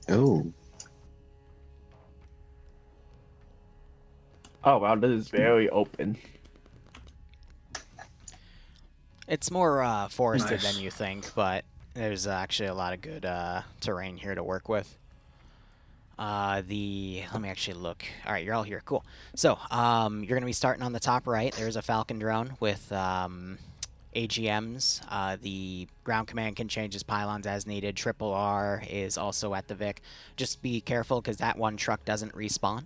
Oh. Oh wow, this is very open. It's more forested Nice. than you think, but there's actually a lot of good terrain here to work with. Let me actually look. All right, you're all here. Cool. So, you're going to be starting on the top right. There's a Falcon drone with AGMs. The ground command can change its pylons as needed. Triple R is also at the Vic. Just be careful because that one truck doesn't respawn.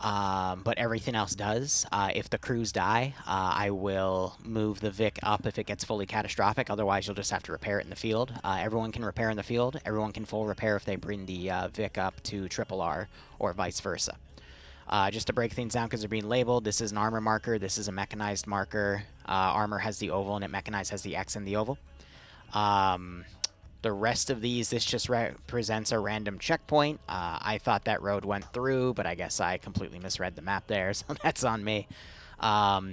But everything else does. If the crews die, I will move the Vic up if it gets fully catastrophic. Otherwise, you'll just have to repair it in the field. Everyone can repair in the field. Everyone can full repair if they bring the Vic up to Triple R or vice versa. Just to break things down because they're being labeled, this is an armor marker. This is a mechanized marker. Armor has the oval and mechanized has the X in the oval. The rest of these, this just represents a random checkpoint. I thought that road went through, but I guess I completely misread the map there, so that's on me.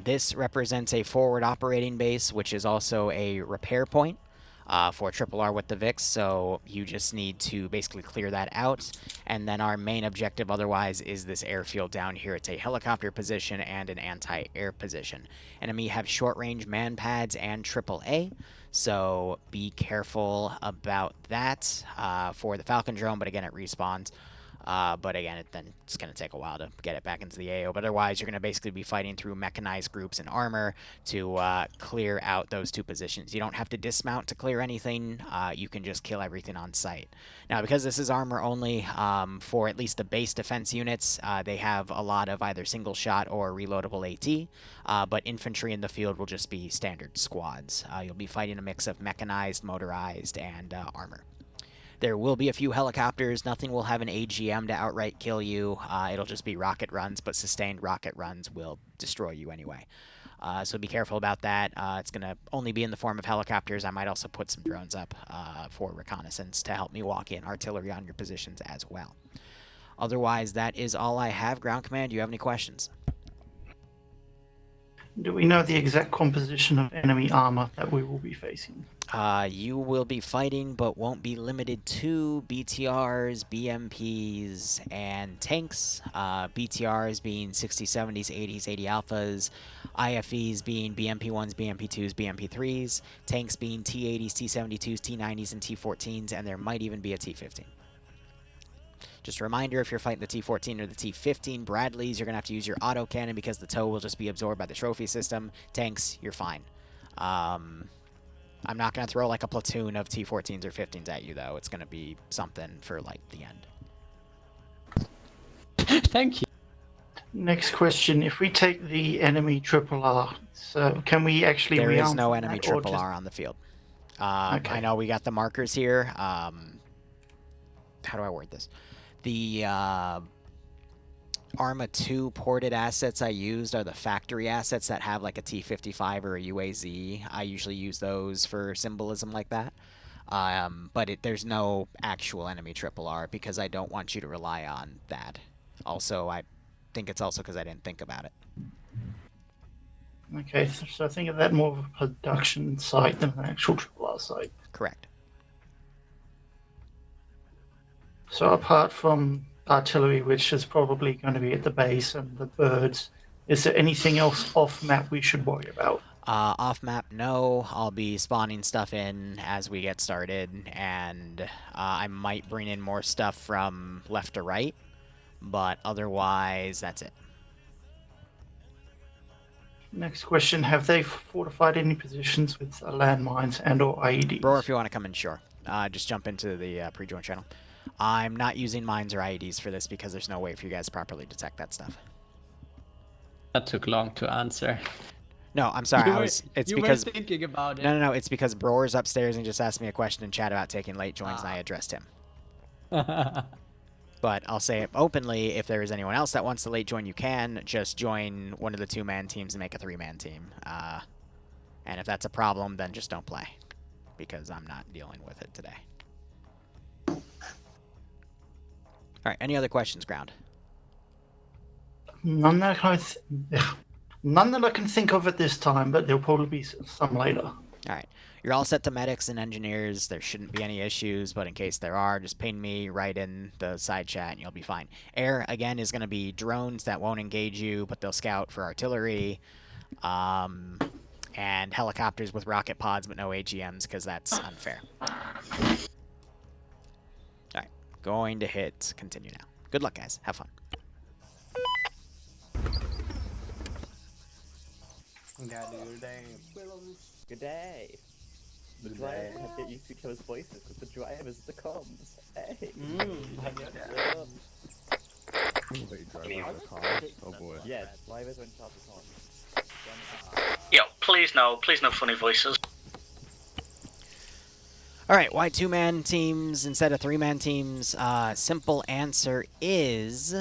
This represents a forward operating base, which is also a repair point for Triple R with the VIX, so you just need to basically clear that out. And then our main objective otherwise is this airfield down here. It's a helicopter position and an anti-air position. Enemy have short-range man pads and AAA, so be careful about that for the Falcon drone, but again, it respawns. But again, it's going to take a while to get it back into the AO. But otherwise, you're going to basically be fighting through mechanized groups and armor to clear out those two positions. You don't have to dismount to clear anything. You can just kill everything on sight. Now, because this is armor only, for at least the base defense units, they have a lot of either single shot or reloadable AT. But infantry in the field will just be standard squads. You'll be fighting a mix of mechanized, motorized, and armor. There will be a few helicopters. Nothing will have an AGM to outright kill you. It'll just be rocket runs, but sustained rocket runs will destroy you anyway. So be careful about that. It's going to only be in the form of helicopters. I might also put some drones up for reconnaissance to help me walk in artillery on your positions as well. Otherwise, that is all I have. Ground Command, do you have any questions? Do we know the exact composition of enemy armor that we will be facing? You will be fighting, but won't be limited to BTRs, BMPs, and tanks. BTRs being 60s, 70s, 80s, 80 Alphas. IFVs being BMP1s, BMP2s, BMP3s. Tanks being T80s, T72s, T90s, and T14s, and there might even be a T15. Just a reminder, if you're fighting the T14 or the T15 Bradleys, you're going to have to use your autocannon because the tow will just be absorbed by the trophy system. Tanks, you're fine. I'm not going to throw like a platoon of T14s or 15s at you, though. It's going to be something for, like, the end. Thank you. Next question. If we take the enemy triple R, so can we actually There is rearm no from enemy that, or triple just- R on the field. Okay. I know we got the markers here. How do I word this? The Arma 2 ported assets I used are the factory assets that have like a T-55 or a UAZ. I usually use those for symbolism like that. But there's no actual enemy triple R because I don't want you to rely on that. Also, I think it's also because I didn't think about it. Okay, so I think of that more of a production site than an actual triple R site. Correct. So apart from artillery, which is probably going to be at the base, and the birds, is there anything else off map we should worry about? Off map, no. I'll be spawning stuff in as we get started, and I might bring in more stuff from left to right, but otherwise, that's it. Next question, have they fortified any positions with landmines and or IEDs? Bro, if you want to come in, sure. Just jump into the pre-join channel. I'm not using mines or IEDs for this because there's no way for you guys to properly detect that stuff. That took long to answer. No, I'm sorry. You were thinking about it. No. It's because Broer's upstairs and just asked me a question in chat about taking late joins, and I addressed him. But I'll say it openly, if there is anyone else that wants to late join, you can. Just join one of the 2-man teams and make a 3-man team. And if that's a problem, then just don't play. Because I'm not dealing with it today. Alright, any other questions, Ground? None that I can think of at this time, but there'll probably be some later. Alright. You're all set to medics and engineers. There shouldn't be any issues, but in case there are, just ping me right in the side chat and you'll be fine. Air, again, is going to be drones that won't engage you, but they'll scout for artillery. And helicopters with rocket pods, but no AGMs, because that's unfair. Alright. Going to hit continue now. Good luck, guys. Have fun. Good day. The drivers have to get used to each other's voices, but the drivers the comms. Hey. Wait, driver car? Oh boy. Yeah, drivers are in charge of comms. Yo, please no funny voices. Alright, why 2-man teams instead of 3-man teams? Simple answer is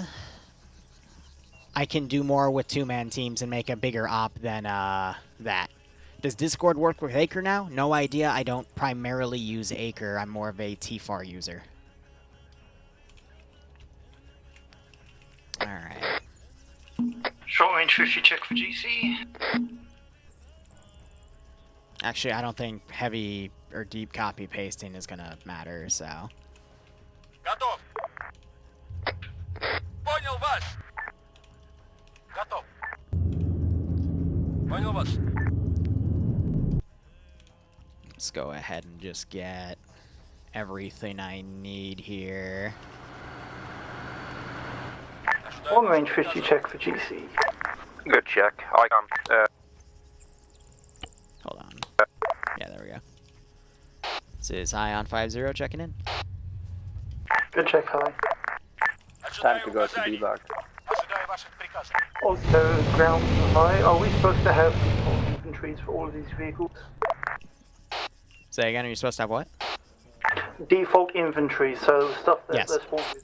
I can do more with 2-man teams and make a bigger op than that. Does Discord work with Acre now? No idea. I don't primarily use Acre. I'm more of a TFAR user. Alright. Short range 50 check for GC. Actually, I don't think heavy or deep copy pasting is going to matter, so... Готов. Понял вас. Готов. Понял вас. Let's go ahead and just get everything I need here. Long range 50 check for GC. Good check. Icon. Hold on. Yeah, there we go. This is Ion 50 checking in. Good check, high. Time to go to debug. Ожидаю ваших приказов. Also, ground high. Are we supposed to have default inventories for all of these vehicles? Say again, are you supposed to have what? Default inventory, so stuff that Yes. they're spawned with.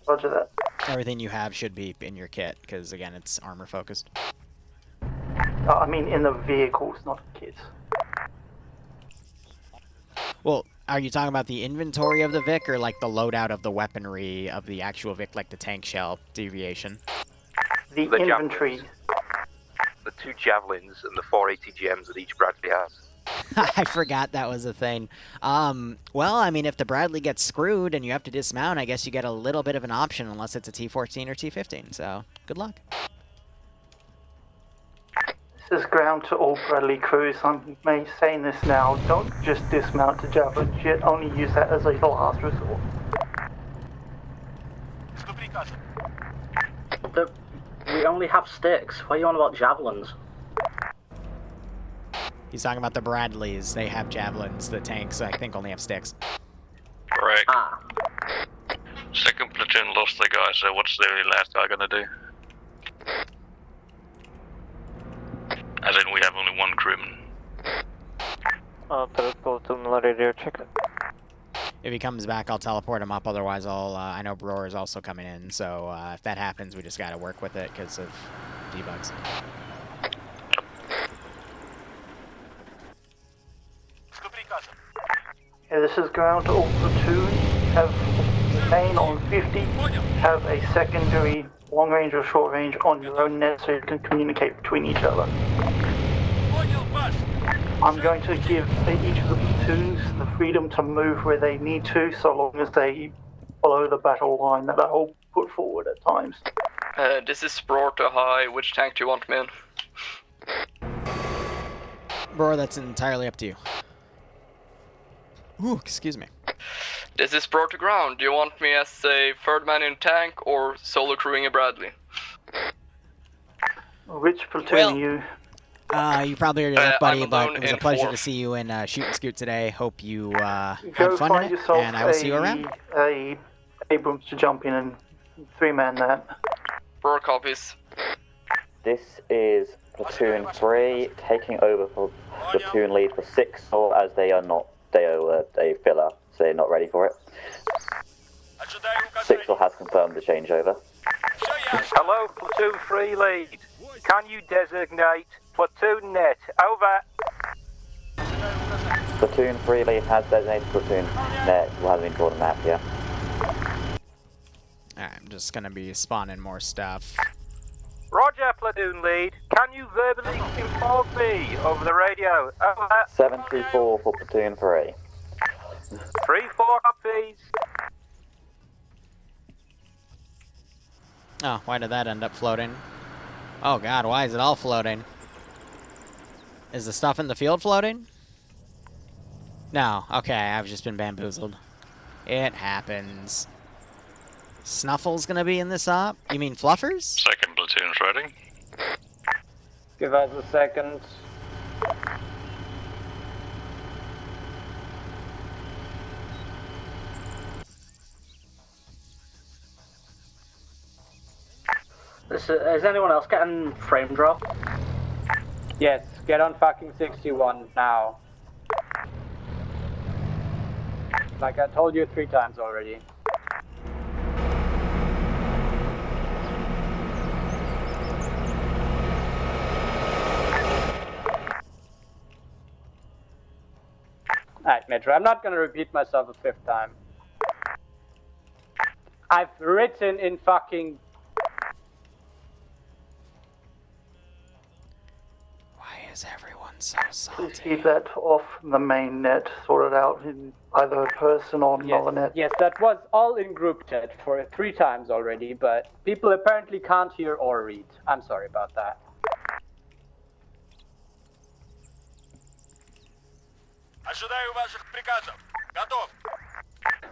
Roger that. Everything you have should be in your kit, because again, it's armor focused. I mean in the vehicles, not kits. Well, are you talking about the inventory of the Vic, or like the loadout of the weaponry of the actual Vic, like the tank shell deviation? The inventory. The 2 javelins and the 4 ATGMs that each Bradley has. I forgot that was a thing. Well, I mean, if the Bradley gets screwed and you have to dismount, I guess you get a little bit of an option, unless it's a T-14 or T-15, so good luck. This is ground to all Bradley crews. I'm saying this now. Don't just dismount to javelin shit. Only use that as a last resort. Что прикажет? We only have sticks. What are you on about javelins? He's talking about the Bradleys. They have javelins. The tanks, I think, only have sticks. Correct. Ah. Second platoon lost their guy, so what's the last guy gonna do? As in, we have only one crewman. Third platoon radio check. If he comes back, I'll teleport him up. Otherwise, I know Brewer is also coming in. So if that happens, we just got to work with it because of debugs. Что прикажет? Yeah, this is ground to all platoons. Have main on 50. Have a secondary long range or short range on your own net so you can communicate between each other. Понял вас. I'm going to give each of the platoons the freedom to move where they need to, so long as they follow the battle line that I'll put forward at times. This is Sproor to high. Which tank do you want me in? Brewer, that's entirely up to you. Ooh, excuse me. This is Sproor to ground. Do you want me as a third man in tank or solo crewing a Bradley? Which platoon are you? You probably already left, buddy, I'm but alone it was a in pleasure four. to see you in Shoot and Scoot today. Hope you Go had fun find in it, yourself and I will see you around. a Abrams to jump in and 3-man that. Sproor copies. This is Platoon 3 taking over for Platoon lead for 6, or as they are not, they are a filler, so they're not ready for it. Ожидаю 6 указаний. has confirmed the changeover. Все ясно. Hello, Platoon 3 lead. Can you designate Platoon net? Over. Platoon 3 lead has designated Platoon net, who hasn't been drawn a map yet. Alright, I'm just gonna be spawning more stuff. Roger, platoon lead. Can you verbally inform me over the radio? Over. 724 for platoon 3. 3-4 copies. Oh, why did that end up floating? Oh god, why is it all floating? Is the stuff in the field floating? No, okay, I've just been bamboozled. It happens. Snuffle's gonna be in this op? You mean Fluffers? Second platoon's ready. Give us a second. Is anyone else getting frame drop? Yes, get on fucking 61 now. Like I told you 3 times already. Alright, Metro, I'm not gonna repeat myself a 5th time. I've written in fucking... Why is everyone so Please salty? keep that off the main net, sorted out in either person or another net. Yes, that was all in group chat for 3 times already, but people apparently can't hear or read. I'm sorry about that. Ожидаю ваших приказов. Готов.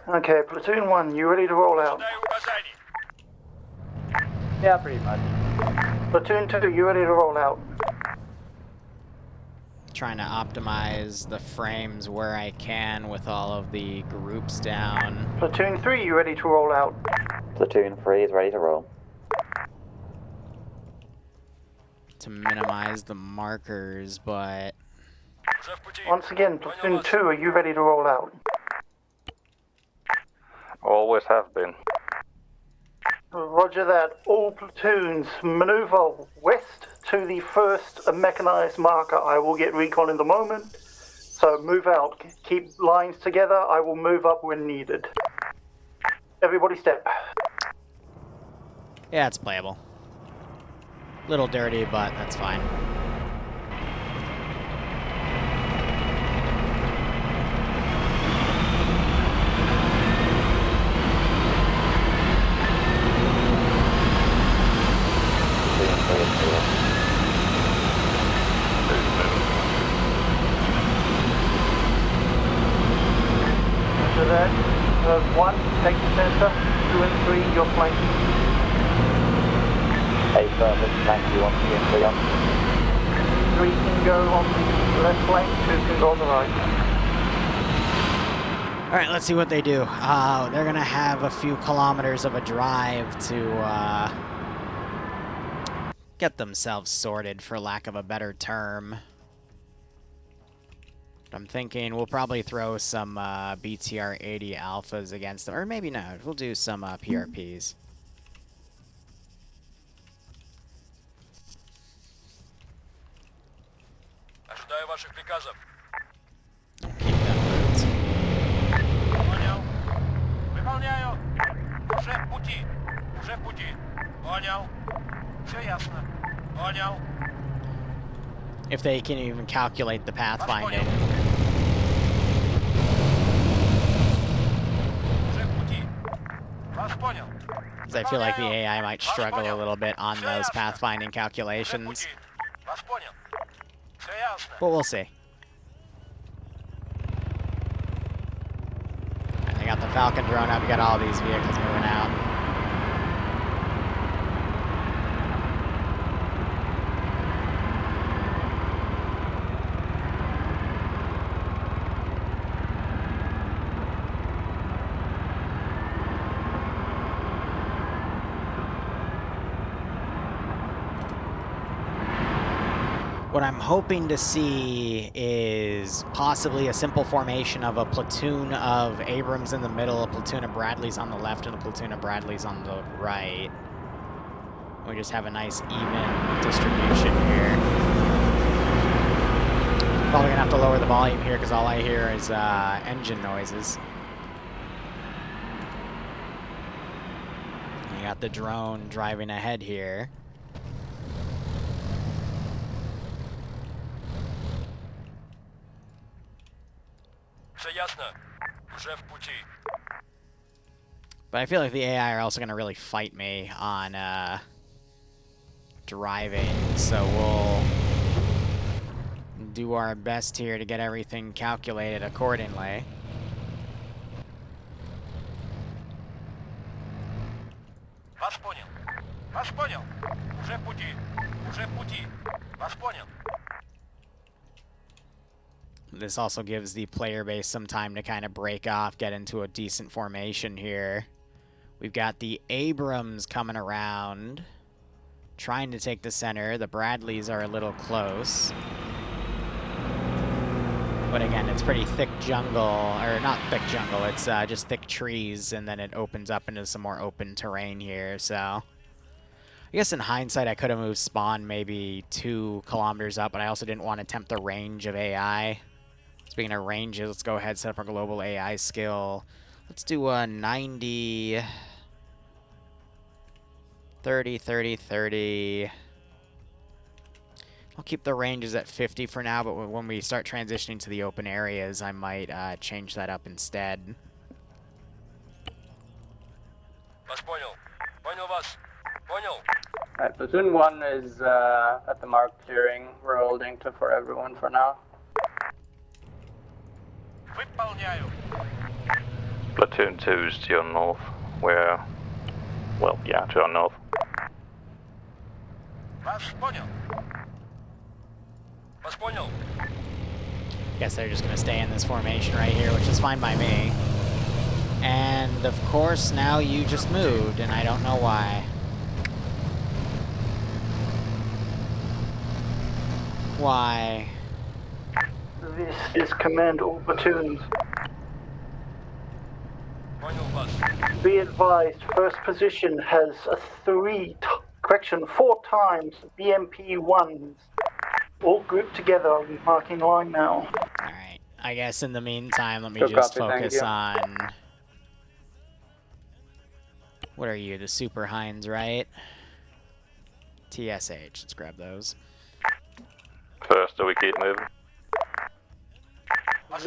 Okay, Platoon 1, you ready to roll out? Ожидаю указаний. Yeah, pretty much. Platoon 2, you ready to roll out? Trying to optimize the frames where I can with all of the groups down. Platoon 3, you ready to roll out? Platoon 3 is ready to roll. To minimize the markers, but Уже в пути. Once again, Platoon 2, are you ready to roll out? Always have been. Roger that. All platoons maneuver west to the first mechanized marker. I will get recon in the moment. So move out. Keep lines together. I will move up when needed. Everybody step. yeah, it's playable. Little dirty, but that's fine. After that, 1, take the center. 2 and 3, you're flanking. A further flank you want to get 3 on. 3 can go on the left flank, 2 can go on the right. Alright, let's see what they do. They're gonna have a few kilometers of a drive to get themselves sorted, for lack of a better term. I'm thinking we'll probably throw some BTR-80 alphas against them, or maybe not. We'll do some PRPs. Ожидаю ваших приказов. Keep them moved. Понял. Выполняю. Уже в пути. Уже в пути. Понял. Все ясно. Понял. If they can even calculate the pathfinding. Уже в пути. Вас понял. Because I feel like the AI might struggle a little bit on those pathfinding calculations. Вас понял. Все ясно. But we'll see. I got the Falcon drone up. You got all these vehicles moving out. What I'm hoping to see is possibly a simple formation of a platoon of Abrams in the middle, a platoon of Bradleys on the left, and a platoon of Bradleys on the right. We just have a nice even distribution here. Probably gonna have to lower the volume here because all I hear is engine noises. You got the drone driving ahead here. ясно. Уже в пути. But I feel like the AI are also going to really fight me on driving, so we'll do our best here to get everything calculated accordingly. Вас понял. Вас понял. Уже в пути. Уже в пути. Вас понял. This also gives the player base some time to kind of break off, get into a decent formation here. We've got the Abrams coming around, trying to take the center. The Bradleys are a little close. But again, it's pretty thick jungle, or not thick jungle, it's just thick trees, and then it opens up into some more open terrain here, so... I guess in hindsight, I could have moved spawn maybe 2 kilometers up, but I also didn't want to tempt the range of AI. Speaking of ranges, let's go ahead, set up our global AI skill. Let's do a 90... 30, 30, 30... I'll keep the ranges at 50 for now, but when we start transitioning to the open areas, I might change that up instead. Вас понял. Понял вас. Понял. Alright, Platoon 1 is at the mark clearing. We're holding for everyone for now. Выполняю. Platoon 2 is to your north. We're... well, yeah, to our north. Вас понял. Вас понял. Guess they're just going to stay in this formation right here, which is fine by me. And, of course, now you just moved, and I don't know why. Why? This is command all platoons. Понял вас. Be advised, first position has a 4 times BMP 1s. All grouped together, marking line now. Alright, I guess in the meantime, let me Good just copy, focus thank you. on... What are you, the Super Hinds, right? TSH, let's grab those. First, do we keep moving?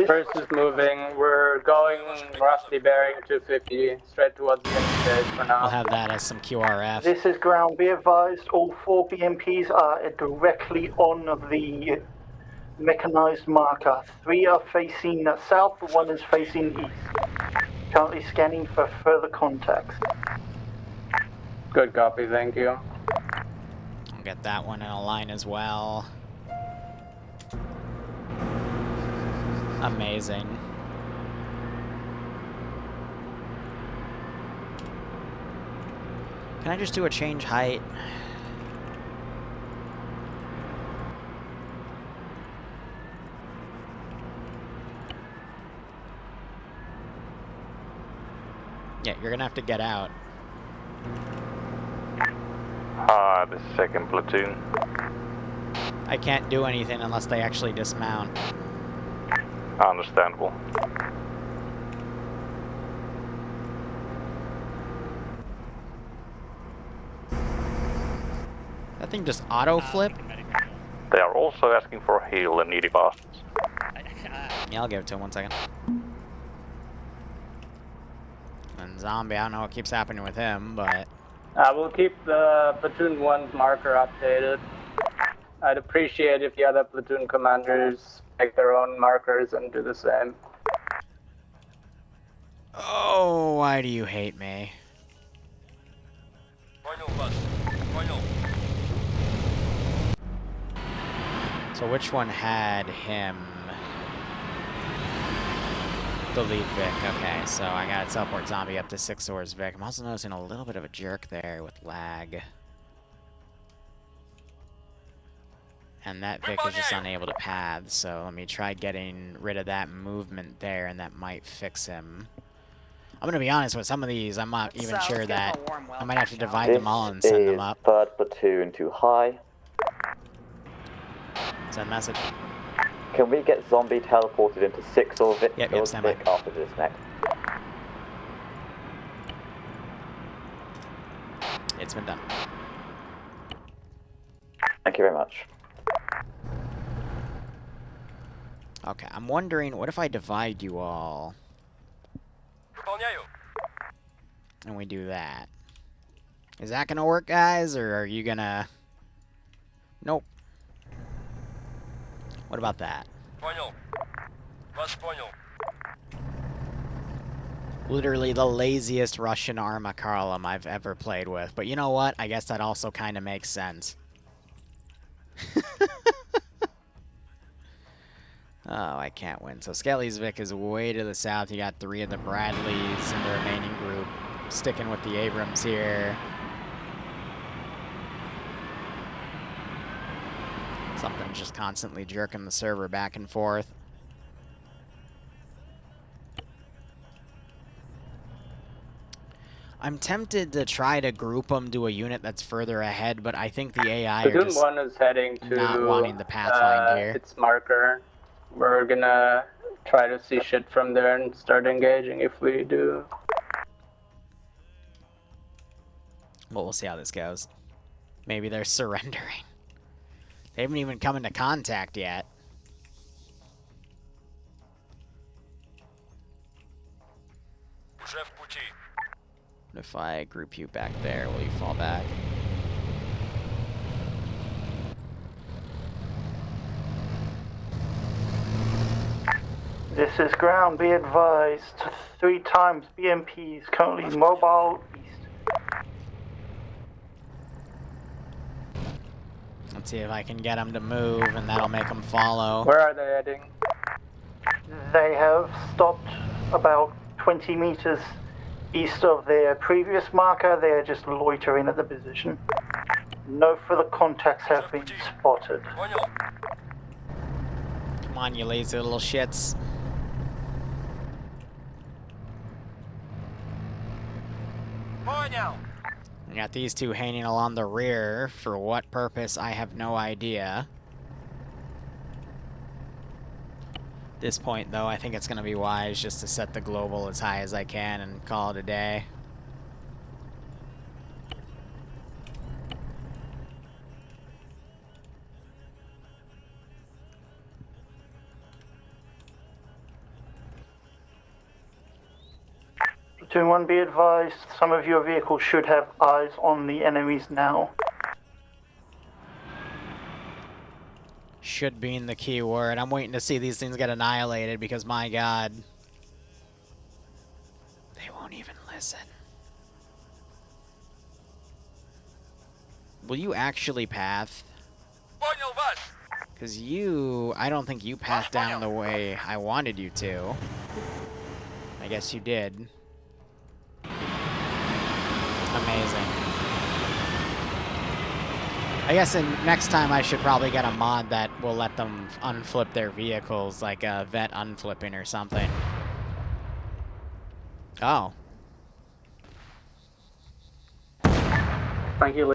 First is moving. We're going roughly bearing 250 straight towards the end stage for now. I'll have that as some QRF. This is ground. Be advised, all 4 BMPs are directly on the mechanized marker. 3 are facing south, 1 is facing east. Currently scanning for further contacts. Good copy, thank you. I'll get that one in a line as well. Amazing. Can I just do a change height? Yeah, you're gonna have to get out. The second platoon. I can't do anything unless they actually dismount. Understandable. That thing just auto-flip? They are also asking for a heal, the needy bastards. Yeah, I'll give it to him 1 second. And Zombie, I don't know what keeps happening with him, but... We'll keep the Platoon 1's marker updated. I'd appreciate if the other platoon commanders make their own markers and do the same. Oh, why do you hate me? Понял вас. Понял. So which one had him? The lead Vic. Okay, so I got teleport Zombie up to 6 Swords Vic. I'm also noticing a little bit of a jerk there with lag. And that Vic is just unable to path, so let me try getting rid of that movement there, and that might fix him. I'm gonna be honest with some of these, I'm not even sure that I might have to divide them all and send them up. This is 3rd platoon to high. Send message. Can we get Zombie teleported into 6 or Vic, yep, stand Vic by. After this next? It's been done. Thank you very much. Okay, I'm wondering, what if I divide you all? Выполняю. And we do that. Is that gonna work, guys, or are you gonna... Nope. What about that? Понял. Вас понял. Literally the laziest Russian Arma column I've ever played with. But you know what? I guess that also kind of makes sense. Oh, I can't win. So Skelly's Vic is way to the south. You got 3 of the Bradleys in the remaining group. Sticking with the Abrams here. Something's just constantly jerking the server back and forth. I'm tempted to try to group them to a unit that's further ahead, but I think the AI are Platoon just 1 is heading to not wanting the pathfind here. its marker. We're gonna try to see shit from there and start engaging if we do. Well, we'll see how this goes. Maybe they're surrendering. They haven't even come into contact yet. Уже в пути. If I group you back there, will you fall back? This is ground. Be advised. 3 times BMP is currently mobile east. Let's see if I can get them to move, and that'll make them follow. Where are they heading? They have stopped about 20 meters east of their previous marker. They are just loitering at the position. No further contacts have been spotted. Понял. Come on, you lazy little shits. Понял. We got these 2 hanging along the rear. For what purpose, I have no idea. At this point, though, I think it's going to be wise just to set the global as high as I can and call it a day. Platoon 1, be advised, some of your vehicles should have eyes on the enemies now. Should being the key word. I'm waiting to see these things get annihilated because, my god, they won't even listen. Will you actually path? Понял вас. Because you, I don't think you pathed down the way I wanted you to. I guess you did. Amazing. I guess next time I should probably get a mod that will let them unflip their vehicles, like a vet unflipping or something. Oh. Thank you, Liru.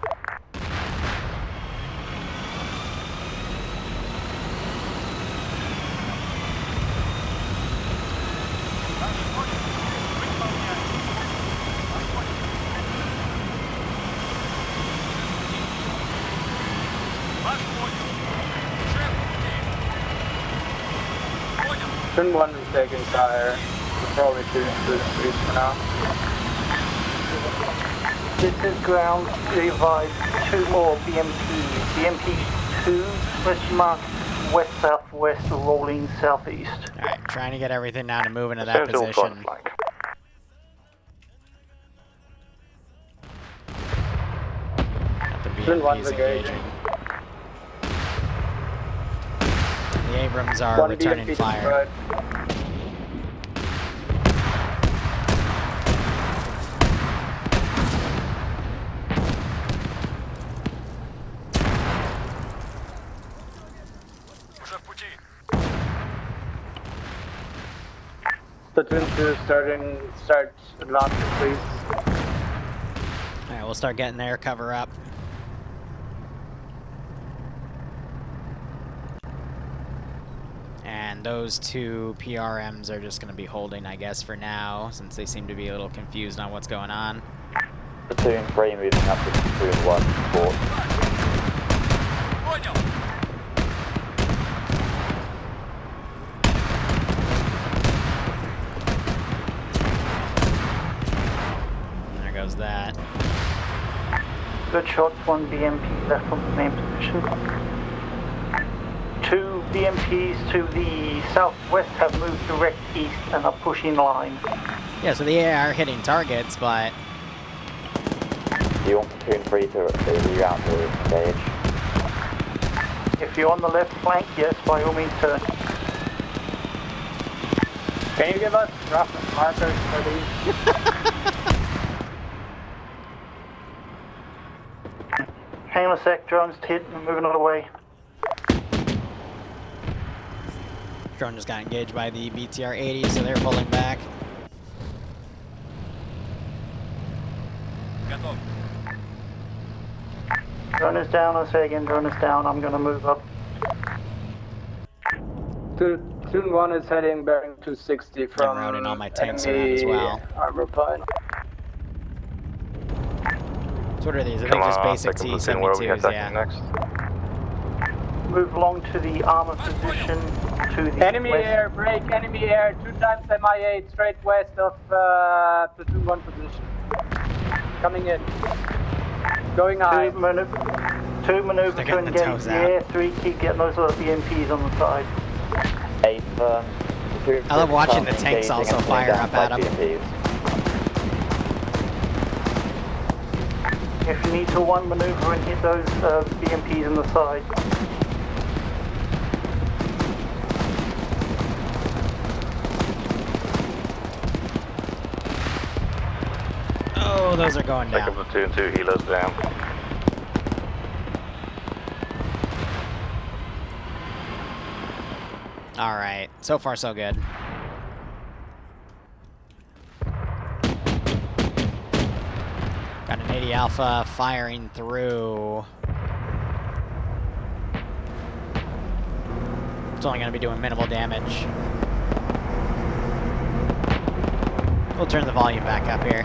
Platoon 1 is taking fire. We're probably shooting through the streets for now. This is ground. Be advised, 2 more BMPs. BMP 2, question mark, west-southwest, rolling southeast. Alright, trying to get everything now to move into that position. The BMP's engaging. The Abrams are returning BMP fire. Уже в пути. Platoon 2 start advancing, please. Alright, we'll start getting there, cover up. And those 2 PRMs are just going to be holding, I guess, for now, since they seem to be a little confused on what's going on. Platoon 3 moving up to Platoon 1 support. Понял. goes that. Good shots, 1 BMP left from the main position. 2 BMPs to the southwest have moved direct east and are pushing line. Yeah, so they are hitting targets, but... Do you want Platoon 3 to reroute to engage? If you're on the left flank, yes, by all means turn. Can you give us rough markers for these? Hang on a sec, drone's hit and moving out of the way. Drone just got engaged by the BTR-80, so they're pulling back. Готов. Drone is down, I say again, drone is down. I'm gonna move up. Platoon 1 is heading bearing 260 from I'm routing all my tanks around as well. Armor point. So what are these? I think just basic T-72s, yeah. Next. Move along to the armor position to the Enemy west. air, break, enemy air, 2 times MI8 straight west of Platoon 1 position. Coming in. Going high. 2 maneuver to getting the engage toes the out. air, 3 keep getting those other BMPs on the side. 8 firm. I love watching the tanks also fire up at them. If you need to 1 maneuver and hit those BMPs on the side. Oh, those are going down. Second Platoon 2 healers down. Alright, so far so good. Got an 80 Alpha firing through. It's only going to be doing minimal damage. We'll turn the volume back up here.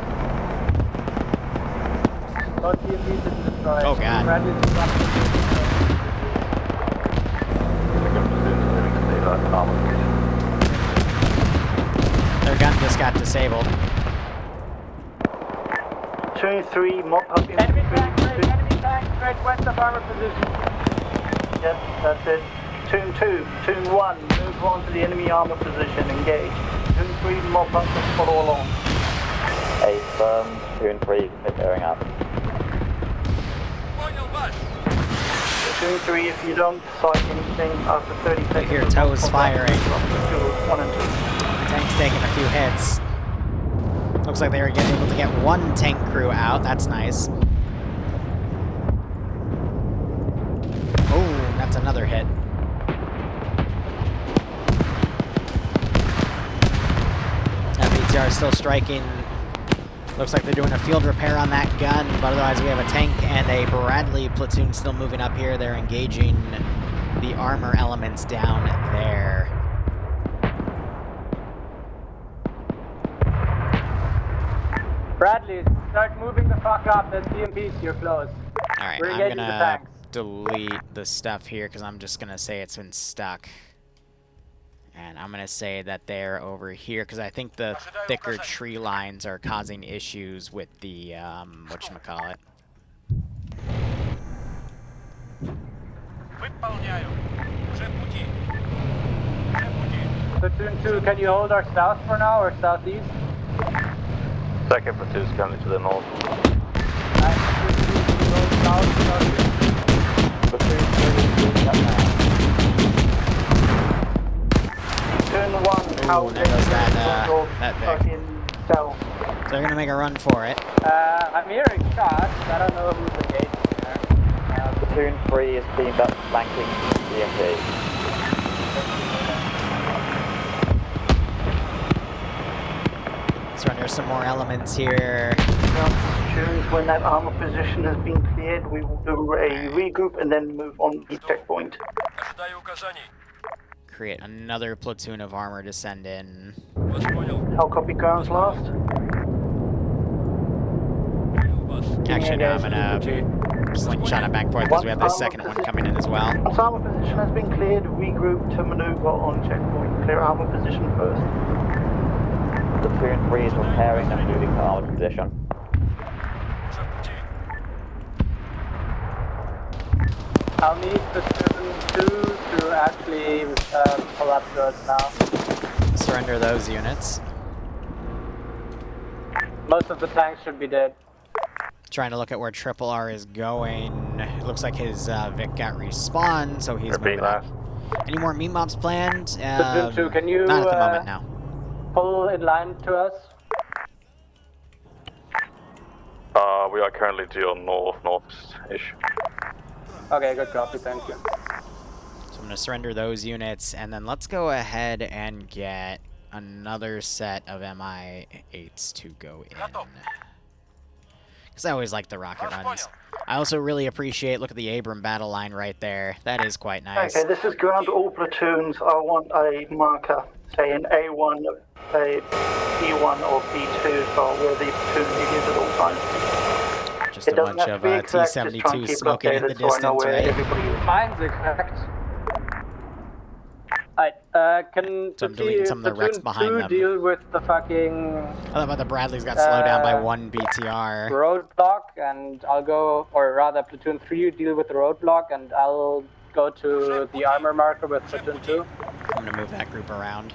Oh god. Their gun just got disabled. Platoon 3, mop up in Enemy tank straight west of armor position. Yep, that's it. Platoon 2, Platoon 1, move on to the enemy armor position, engage. Platoon 3, mop up and follow along. 8 firm, Platoon 3 going up. Понял вас. Platoon 3, if you don't sight anything after 30 seconds... I hear toes firing. Platoon 1 and 2. Tank's taking a few hits. Looks like they were able to get 1 tank crew out. That's nice. Oh, that's another hit. That BTR is still striking. Looks like they're doing a field repair on that gun, but otherwise we have a tank and a Bradley platoon still moving up here. They're engaging the armor elements down there. Bradley, start moving the fuck up. There's BMPs here close. Alright, We're I'm engaging the gonna tanks. delete the stuff here because I'm just gonna say it's been stuck. And I'm gonna say that they're over here because I think the thicker tree lines are causing issues with the whatchamacallit. Выполняю. Уже в пути. Уже в пути. Platoon 2, can you hold our south for now or southeast? Second Platoon's coming to the north. Platoon 1, how there goes that Vic. fucking cell. So they're gonna make a run for it. I'm hearing shots. I don't know who's engaged there. Platoon 3 is being up flanking BMP. So there's some more elements here. Platoons, when that armor position has been cleared, we will do a regroup and then move on the checkpoint. Ожидаю указаний. Create another platoon of armor to send in. Вас понял. How copy grounds last? Понял вас. Actually, no, I'm gonna slingshot it back and forth because we have the second one coming in as well. Once armor position has been cleared, regroup to maneuver on checkpoint. Clear armor position first. Platoon 3 is repairing and moving to armored position. I'll need Platoon 2 to actually pull up to us now. Surrender those units. Most of the tanks should be dead. Trying to look at where Triple R is going. It looks like his Vic got respawned, so he's moving up. Any more meme mobs planned? Platoon 2, can you not at the moment now. pull in line to us? We are currently due on north-ish. Okay, good copy, thank you. So I'm going to surrender those units, and then let's go ahead and get another set of MI8s to go in. Because I always like the rocket runs. I also really appreciate, look at the Abram battle line right there. That is quite nice. Okay, this is ground to all platoons. I want a marker, say an A1, a B1 or B2 for where the platoon is at all times. Just a bunch of T-72s smoking in the distance, right? Mine's exact. Can So I'm deleting some of the wrecks behind them. deal with the fucking... I love how the Bradleys got slowed down by 1 BTR. roadblock, and I'll go, or rather Platoon 3, you deal with the roadblock, and I'll go to the armor marker with Platoon 2. I'm going to move that group around.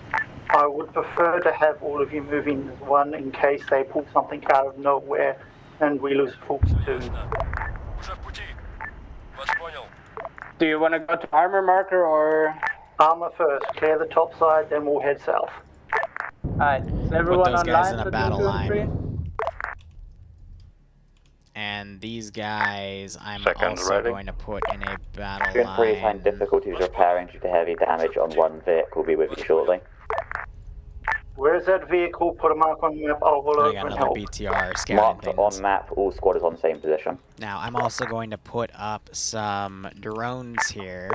I would prefer to have all of you moving as one in case they pull something out of nowhere and we lose full platoon. Do you want to go to armor marker or... Armor first, clear the top side, then we'll head south. Alright, so everyone Put those guys online, in a battle line. And these guys, I'm also going to put in a battle If you're in free time line. difficulties repairing due to heavy damage on one Vic, will be with you shortly. Where's that vehicle? Put a mark on the map. I'll roll I over got and another help. BTR scouting Marked things. on map, all squad is on the same position. Now, I'm also going to put up some drones here.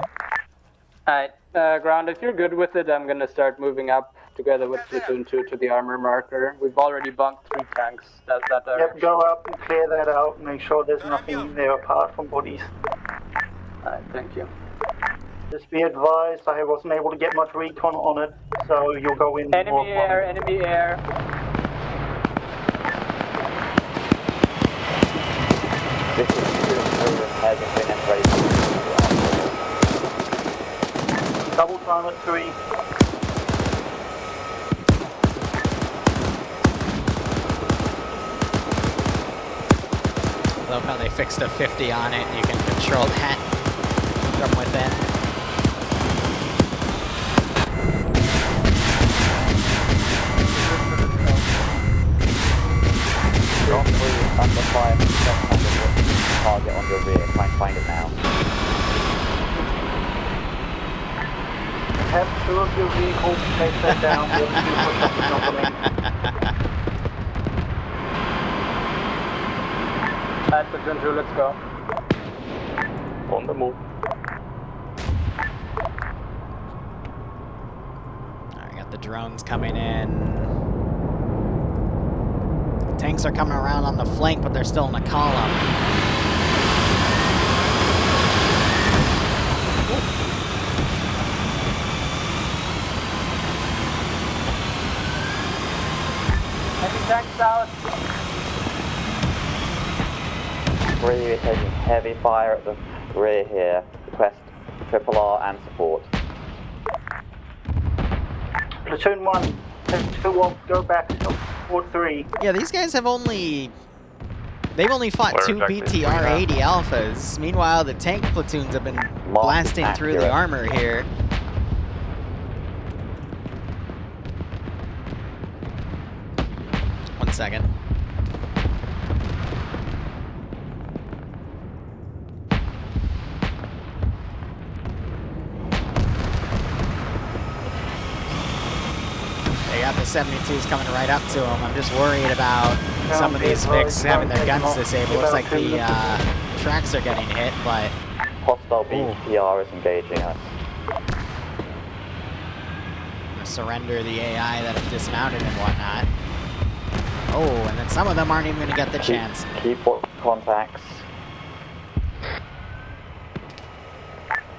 Alright, Ground, if you're good with it, I'm gonna start moving up together with Platoon 2 to the armor marker. We've already bunked 3 tanks. That Yep, go up and clear that out and make sure there's nothing there apart from bodies. Alright, thank you. Just be advised, I wasn't able to get much recon on it, so you'll go in more Enemy air, enemy air. This is has been ready. Double time at 3. Love how they fixed a 50 on it and you can control that from within. Drop through under fire, target on your rear, try and find it now. Have 2 of your vehicles take that down, the other 2 push up the company. Alright, Platoon 2, let's go. On the move. Alright, got the drones coming in. Tanks are coming around on the flank, but they're still in a column. Heavy tank south. 3 is taking heavy fire at the rear here. Request triple R and support. Platoon 1, take 2 off, go back to support 3. Yeah, these guys have only... They've only fought Where 2 exactly? BTR-80 alphas. Meanwhile, the tank platoons have been blasting through the armor here. One second. They got the 72s coming right up to them. I'm just worried about some of these Vics having their guns disabled. Looks like the tracks are getting hit, but... Hostile BTR is engaging us. I'm gonna surrender the AI that have dismounted and whatnot. Oh, and then some of them aren't even gonna get the chance. Keep contacts.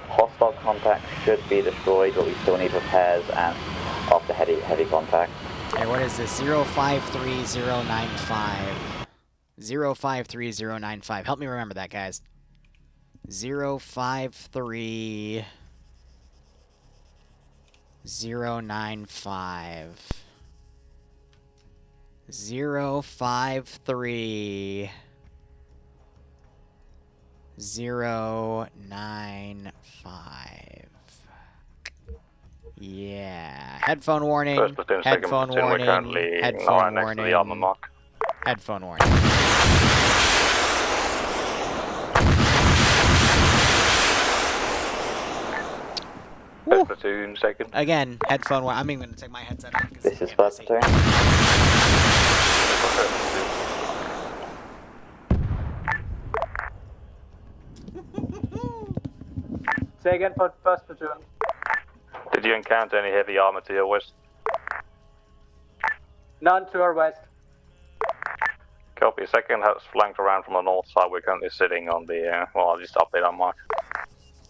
Hostile contacts should be destroyed, but we still need repairs and after heavy contact. Okay, what is this? 053095. 053095. Help me remember that, guys. 053 095 053 095. Yeah. Headphone warning. First platoon, second Headphone platoon, we're warning. currently Headphone next to the armor warning. mark. Headphone warning. First platoon, second. Again, headphone warning. I'm even going to take my headset off. This is first platoon. Say again for first platoon. Did you encounter any heavy armor to your west? None to our west. Copy. Second has flanked around from the north side. We're currently sitting on the, well, I'll just update our mark.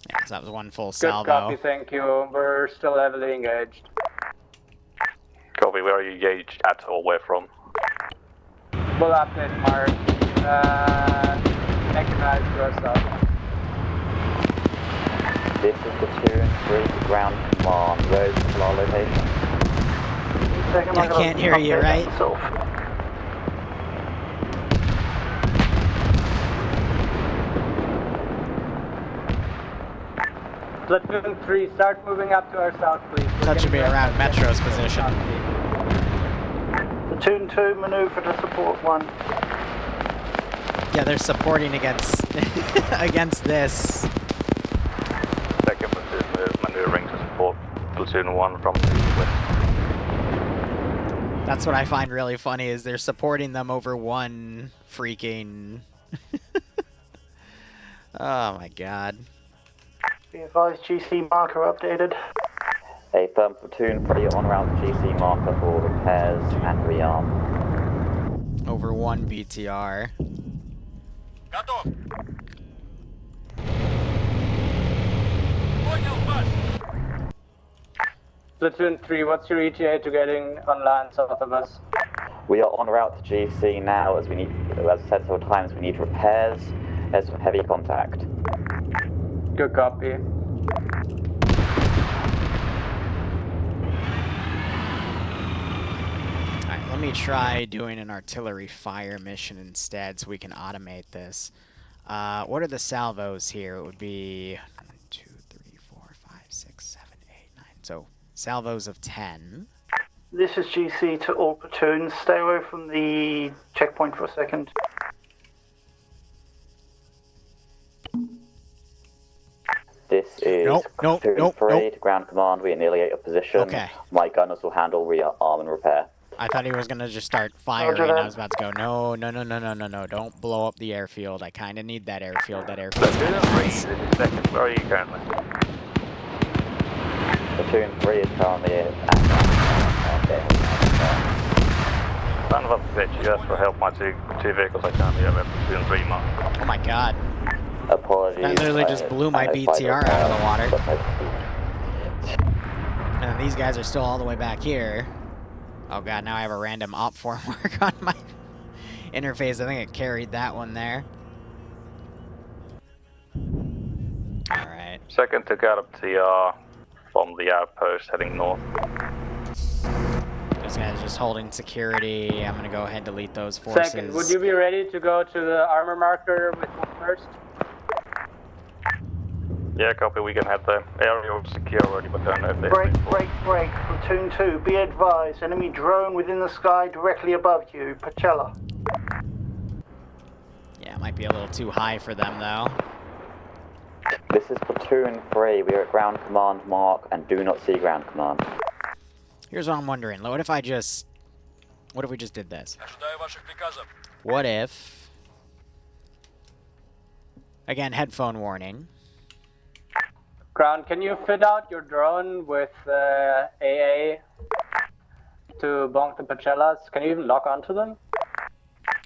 Yeah, so that was one full Good salvo. copy, thank you. We're still heavily engaged. Copy. Where are you engaged at or where from? We'll update mark. Mechanized to our south. This is platoon 3 to ground command. Where is our location? Second, I can't hear you, right? Platoon 3, start moving up to our south, please. That should be around Metro's position. Platoon 2, maneuver to support 1. Yeah, they're supporting against against this. Second platoon maneuvering to support platoon 1 from the west. That's what I find really funny is they're supporting them over one freaking... Oh my god. Be advised, GC marker updated. A firm platoon 3 on route to GC marker for repairs and rearm. Over one BTR. Готов. Понял, Баш. Platoon 3, what's your ETA to getting on land south of us? We are en route to GC now as we need, as I said several times, we need repairs. There's some heavy contact. Good copy. Alright, let me try doing an artillery fire mission instead so we can automate this. What are the salvos here? It would be 1, 2, 3, 4, 5, 6, 7, 8, 9. So salvos of 10. This is GC to all platoons. Stay away from the checkpoint for a second. This is platoon 3 to ground command. We are nearly at your position. Okay. My gunners will handle rearm and repair. I thought he was going to just start firing. I was about to go, no, don't blow up the airfield. I kind of need that airfield. That airfield's kind of nice. Second, where are you currently? Platoon 3 is currently at Son of a bitch, you asked for help. My two vehicles I currently have at platoon 3 mark. Oh my god. Apologies. That literally just blew my BTR out of the water. And these guys are still all the way back here. Oh god, now I have a random op form work on my interface. I think it carried that one there. Alright. Second took out of TR from the outpost heading north. This guy's just holding security. I'm gonna go ahead and delete those forces. Second, would you be ready to go to the armor marker with one first? Yeah, copy. We can head there. Area was secure already, but don't know if they... Break. Platoon 2, be advised. Enemy drone within the sky directly above you. Pachella. Yeah, it might be a little too high for them, though. This is platoon 3. We are at ground command mark and do not see ground command. Here's what I'm wondering. What if we just did this? Ожидаю ваших приказов. What if... Again, headphone warning. Ground, can you fit out your drone with AA to bonk the Pachellas? Can you even lock onto them?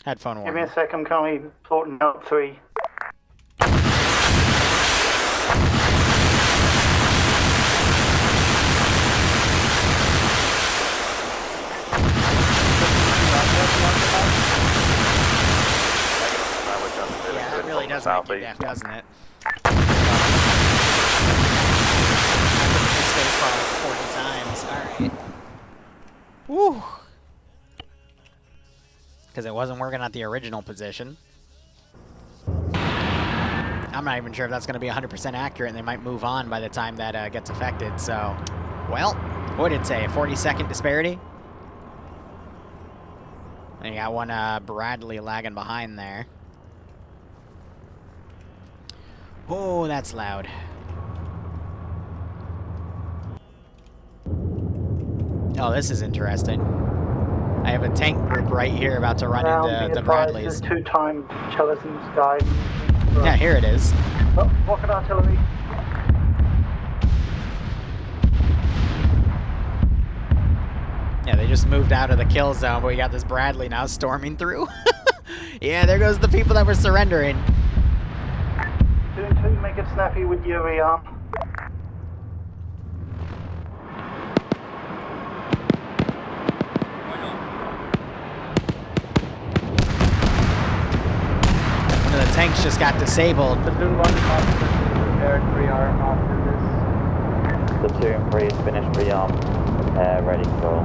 Headphone Give me warning. a sec, I'm currently plotting out 3. Yeah, that really does make you deaf, doesn't it? Spacebar 40 times. Alright. Woo! Because it wasn't working at the original position. I'm not even sure if that's going to be 100% accurate, and they might move on by the time that gets affected, so... Well, what did it say? A 40-second disparity? And you got one Bradley lagging behind there. Oh, that's loud. Oh, this is interesting. I have a tank group right here about to run into the Bradleys. Two-time Chelazins died. Yeah, here it is. Oh, rocket artillery. Yeah, they just moved out of the kill zone, but we got this Bradley now storming through. Yeah, there goes the people that were surrendering. Doing 2, make it snappy with your rearm. One of the tanks just got disabled. Platoon 1 prepared rearm after this. Platoon 3 is finished rearm. Ready to go.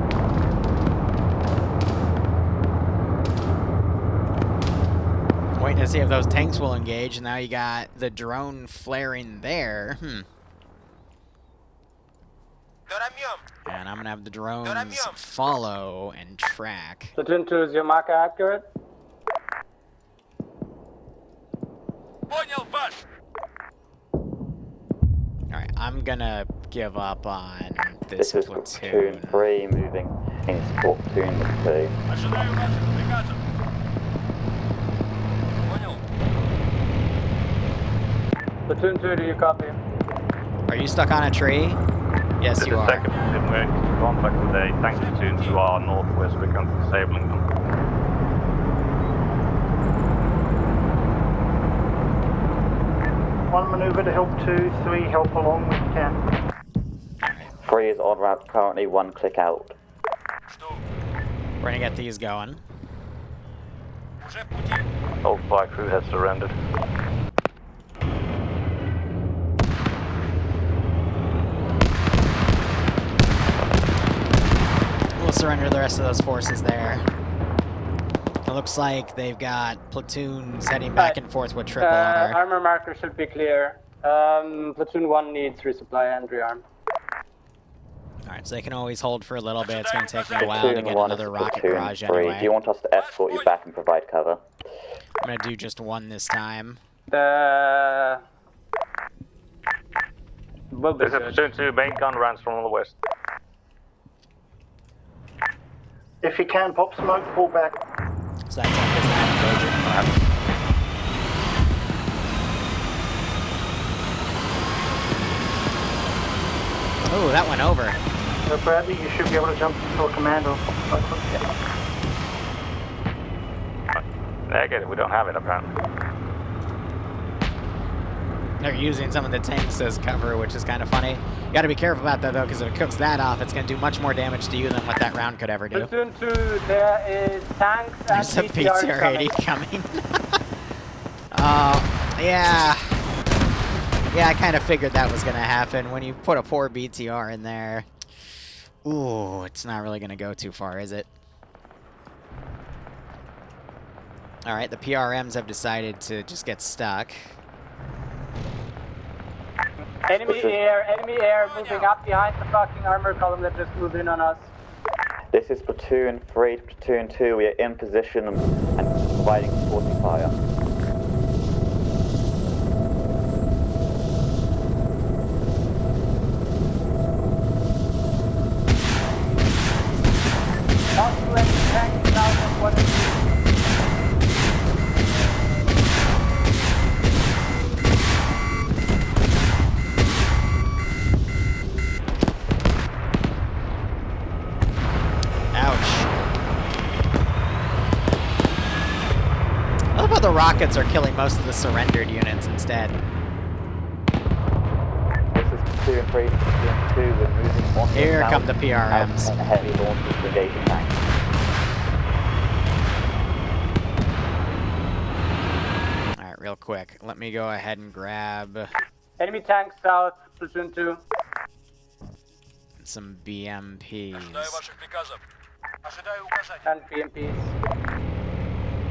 Waiting to see if those tanks will engage, and now you got the drone flaring there. And I'm going to have the drones follow and track. Platoon 2, is your marker accurate? Alright, I'm going to give up on this is platoon. Platoon 3 moving in support Platoon 2. Platoon 2, do you copy? Are you stuck on a tree? Yes, you are. Second platoon, we're in contact with a tank platoon to our northwest. We're currently disabling them. One maneuver to help 2, 3 help along when you can. 3 is on route currently, 1 click out. We're going to get these going. All 5 crew has surrendered. We'll surrender the rest of those forces there. It looks like they've got platoons heading back and forth with triple R. Armor marker should be clear. Platoon 1 needs resupply and rearm. Alright, so they can always hold for a little bit. It's going to take me a while to get 1 another rocket Platoon barrage 3. anyway. Do you want us to escort you back and provide cover? I'm going to do just 1 this time. Will be This is Platoon 2, main gun runs from the west. If you can, pop smoke, pull back. So that tank is not engaging. Oh, that went over. So Bradley, you should be able to jump to a commando. Negative, we don't have it apparently. They're using some of the tanks as cover, which is kind of funny. You got to be careful about that though, because if it cooks that off, it's going to do much more damage to you than what that round could ever do. Platoon 2, there is tanks and There's a BTR-80 coming. Yeah. Yeah, I kind of figured that was going to happen. When you put a poor BTR in there, ooh, it's not really going to go too far, is it? All right, the PRMs have decided to just get stuck. Enemy air moving up behind the fucking armor column that just moved in on us. This is Platoon 3 to Platoon 2. We are in position and providing supporting fire. The rockets are killing most of the surrendered units instead. This is Platoon 3 to Platoon 2. We're moving on. Here come the PRMs. Heavy launchers to engage the tank. Alright, real quick. Let me go ahead and grab Enemy tank south, Platoon 2. some BMPs. Ожидаю ваших приказов. Ожидаю указаний. And BMPs.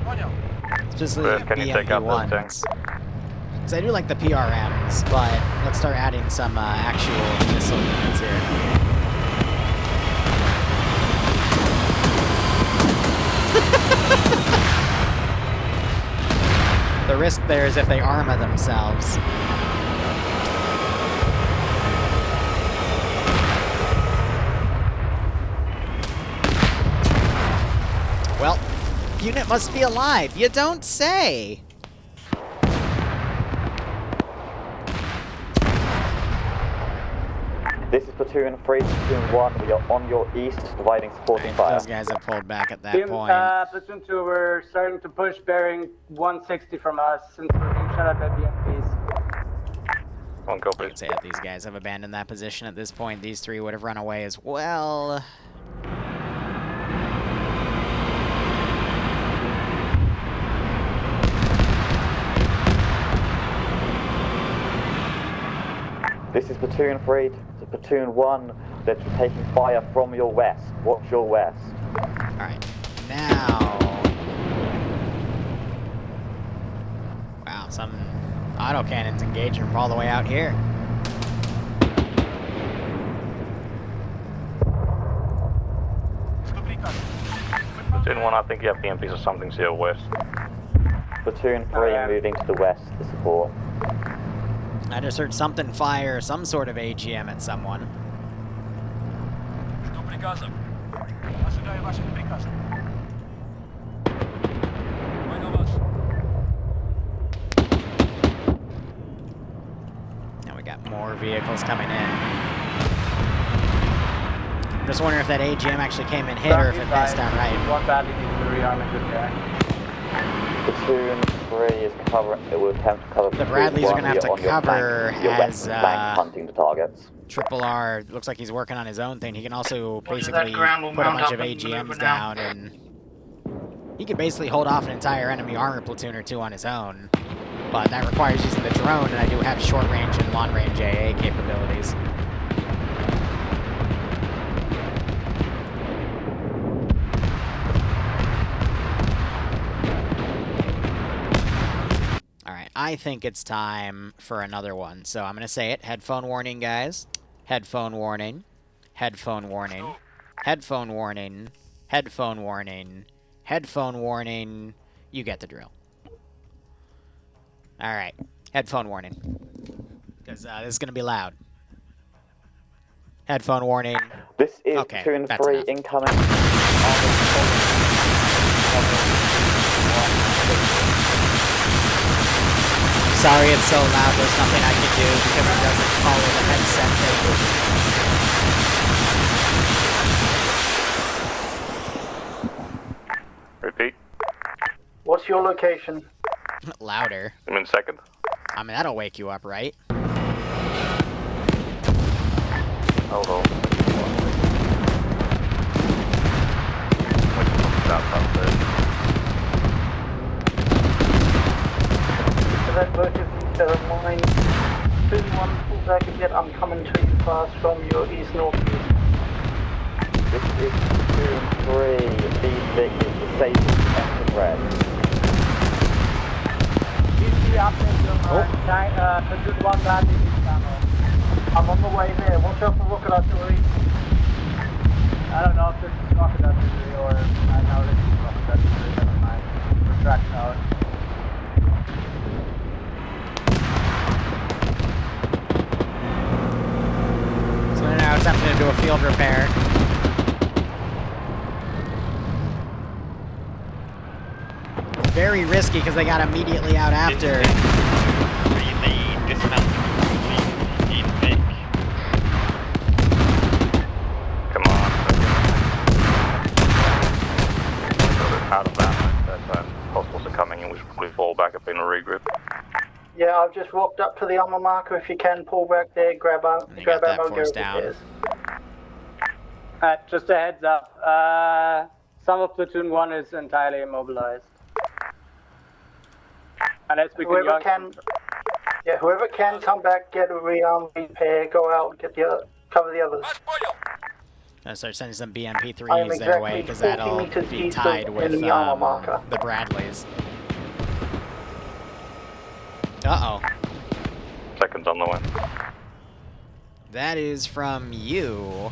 Понял. Specifically Can you take out those BMP1s. tanks? Because I do like the PRMs, but let's start adding some actual missile units here. The risk there is if they armor themselves. Well, unit must be alive. You don't say. This is Platoon 3, Platoon 1. We are on your east, providing supporting fire. Those guys have pulled back at that point. Platoon 2, we're starting to push bearing 160 from us since we're being shot at by BMPs. One copy. I could say that these guys have abandoned that position at this point. These three would have run away as well. This is Platoon 3 to Platoon 1. They're taking fire from your west. Watch your west. Alright, now... Wow, some autocannons engaging from all the way out here. Platoon 1, I think you have BMPs or something to your west. Platoon 3 moving to the west to support. I just heard something fire some sort of AGM at someone. Жду приказов. Ожидаю ваших приказов. Понял вас. Now we got more vehicles coming in. I'm just wondering if that AGM actually came and hit or if it missed outright. One badly needs to rearm a good guy. Platoon 3 is covering. It will attempt to cover. The Bradleys are going to have to cover as hunting the targets. Triple R looks like he's working on his own thing. He can also basically put a bunch of AGMs down, and he can basically hold off an entire enemy armor platoon or two on his own. But that requires using the drone, and I do have short range and long range AA capabilities. I think it's time for another one. So I'm going to say it. Headphone warning, guys. Headphone warning. Headphone warning. Headphone warning. Headphone warning. Headphone warning. You get the drill. All right. Headphone warning. Because this is going to be loud. Headphone warning. This is okay, 2 and 3 enough. incoming. Sorry it's so loud, there's nothing I can do because it doesn't follow the headset thing. Repeat. What's your location? Louder. I'm in second. I mean, that'll wake you up, right? Hold on. That both of you bear in mind. 2-1 pull back a bit. I'm coming to you fast from your east-northeast. This is 2 and 3. These big is the safest exit red. Platoon 1 badly needs ammo. I'm on the way there. Watch out for rocket artillery. I don't know if this is rocket artillery or I know this is rocket artillery. Never mind. Retract out. So now it's attempting to do a field repair. Very risky because they got immediately out after. Really dismounting in Vic. Come on. Out of that, hostiles are coming in, we should probably fall back up in a regroup. Yeah, I've just walked up to the armor marker. If you can, pull back there, grab ammo, go upstairs. Just a heads up. Some of Platoon 1 is entirely immobilized. Unless we Whoever can, whoever can come back, get a rearm, repair, go out, get cover the others. I'll start sending some I am BMP3s their way, exactly because 40 that'll meters be east tied of with enemy armor marker. the Bradleys. Uh-oh. Seconds on the way. That is from you.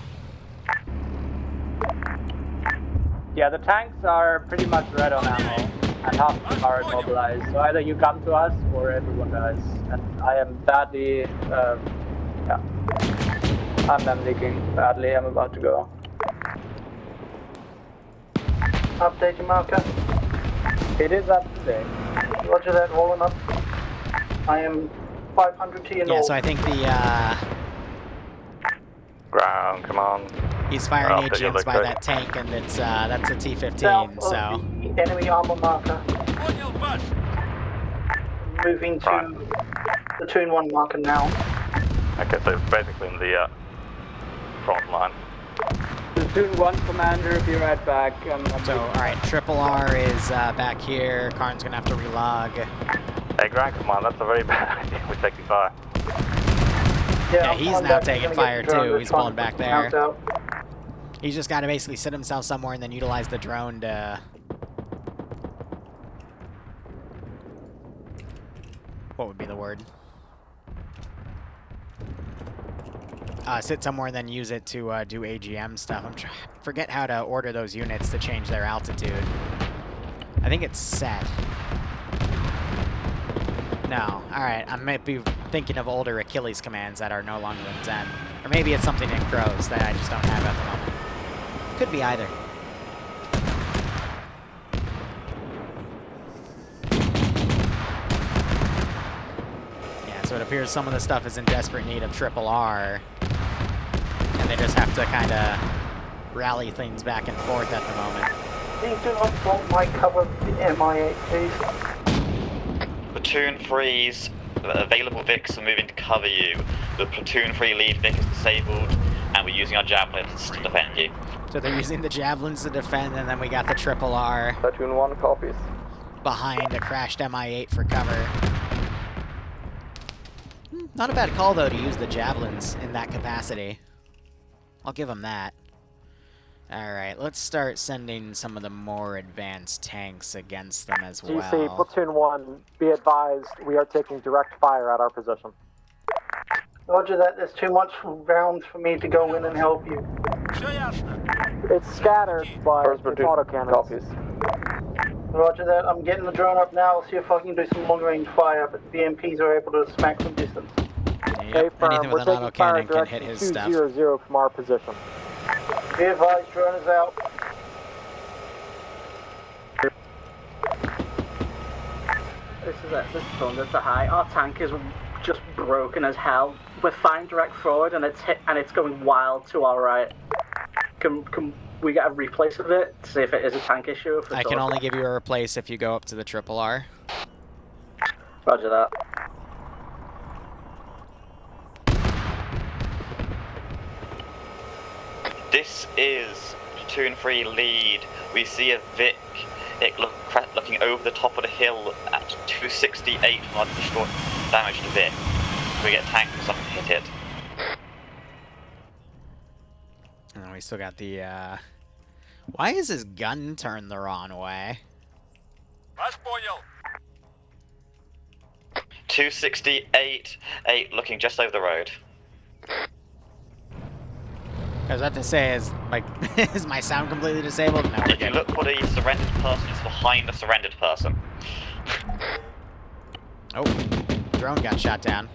Yeah, the tanks are pretty much red on ammo, and half of them are immobilized. So either you come to us, or everyone dies. And I am badly, yeah. I'm leaking badly, I'm about to go. Updating marker. It is up to date. Roger that, rolling up. I am 500 to your Yeah, north. so I think the, Ground command. he's firing After you AGMs look by right. that tank, and it's, that's a T-15, South so... of the enemy armor marker. Moving to Platoon 1 marker now. Okay, so it's basically in the front line. Platoon 1 commander, be right back. So, alright, Triple R is back here. Karn's gonna have to relog. Hey, ground command, that's a very bad idea. We're taking fire. Yeah, he's now taking fire too. He's pulling back there. He's just got to basically sit himself somewhere and then utilize the drone to... What would be the word? Sit somewhere and then use it to do AGM stuff. Forget how to order those units to change their altitude. I think it's set. No. Alright, I might be thinking of older Achilles commands that are no longer in Zen. Or maybe it's something in Crows that I just don't have at the moment. Could be either. Yeah, so it appears some of the stuff is in desperate need of Triple R. And they just have to kind of rally things back and forth at the moment. Please do not block my cover the MI8, please. Platoon 3's available Vics are moving to cover you. The Platoon 3 lead Vic is disabled, and we're using our javelins to defend you. So they're using the javelins to defend, and then we got the Triple R. Platoon 1 copies. Behind a crashed MI8 for cover. Not a bad call, though, to use the javelins in that capacity. I'll give them that. Alright, let's start sending some of the more advanced tanks against them as well. GC, Platoon 1, be advised, we are taking direct fire at our position. Roger that, there's too much rounds for me to go in and help you. It's scattered, but it's autocannons. Copies. Roger that, I'm getting the drone up now, see if I can do some long-range fire, but the BMPs are able to smack some distance. Yep, anything with an autocannon can hit his stuff. 200 from our position. Be advised, drone is out. This is Thunder to high. Our tank is just broken as hell. We're fine direct forward, and it's going wild to our right. Can we get a replace of it to see if it is a tank issue? I can only give you a replace if you go up to the Triple R. Roger that. This is Platoon 3 lead. We see a Vic looking over the top of the hill at 268 on short damage to Vic. We get tank or something to hit it. Oh, we still got the, Why is his gun turned the wrong way? 268, 8 looking just over the road. I was about to say, is my sound completely disabled? No, we're If you look for the surrendered person, it's behind the surrendered person. Oh, drone got shot down.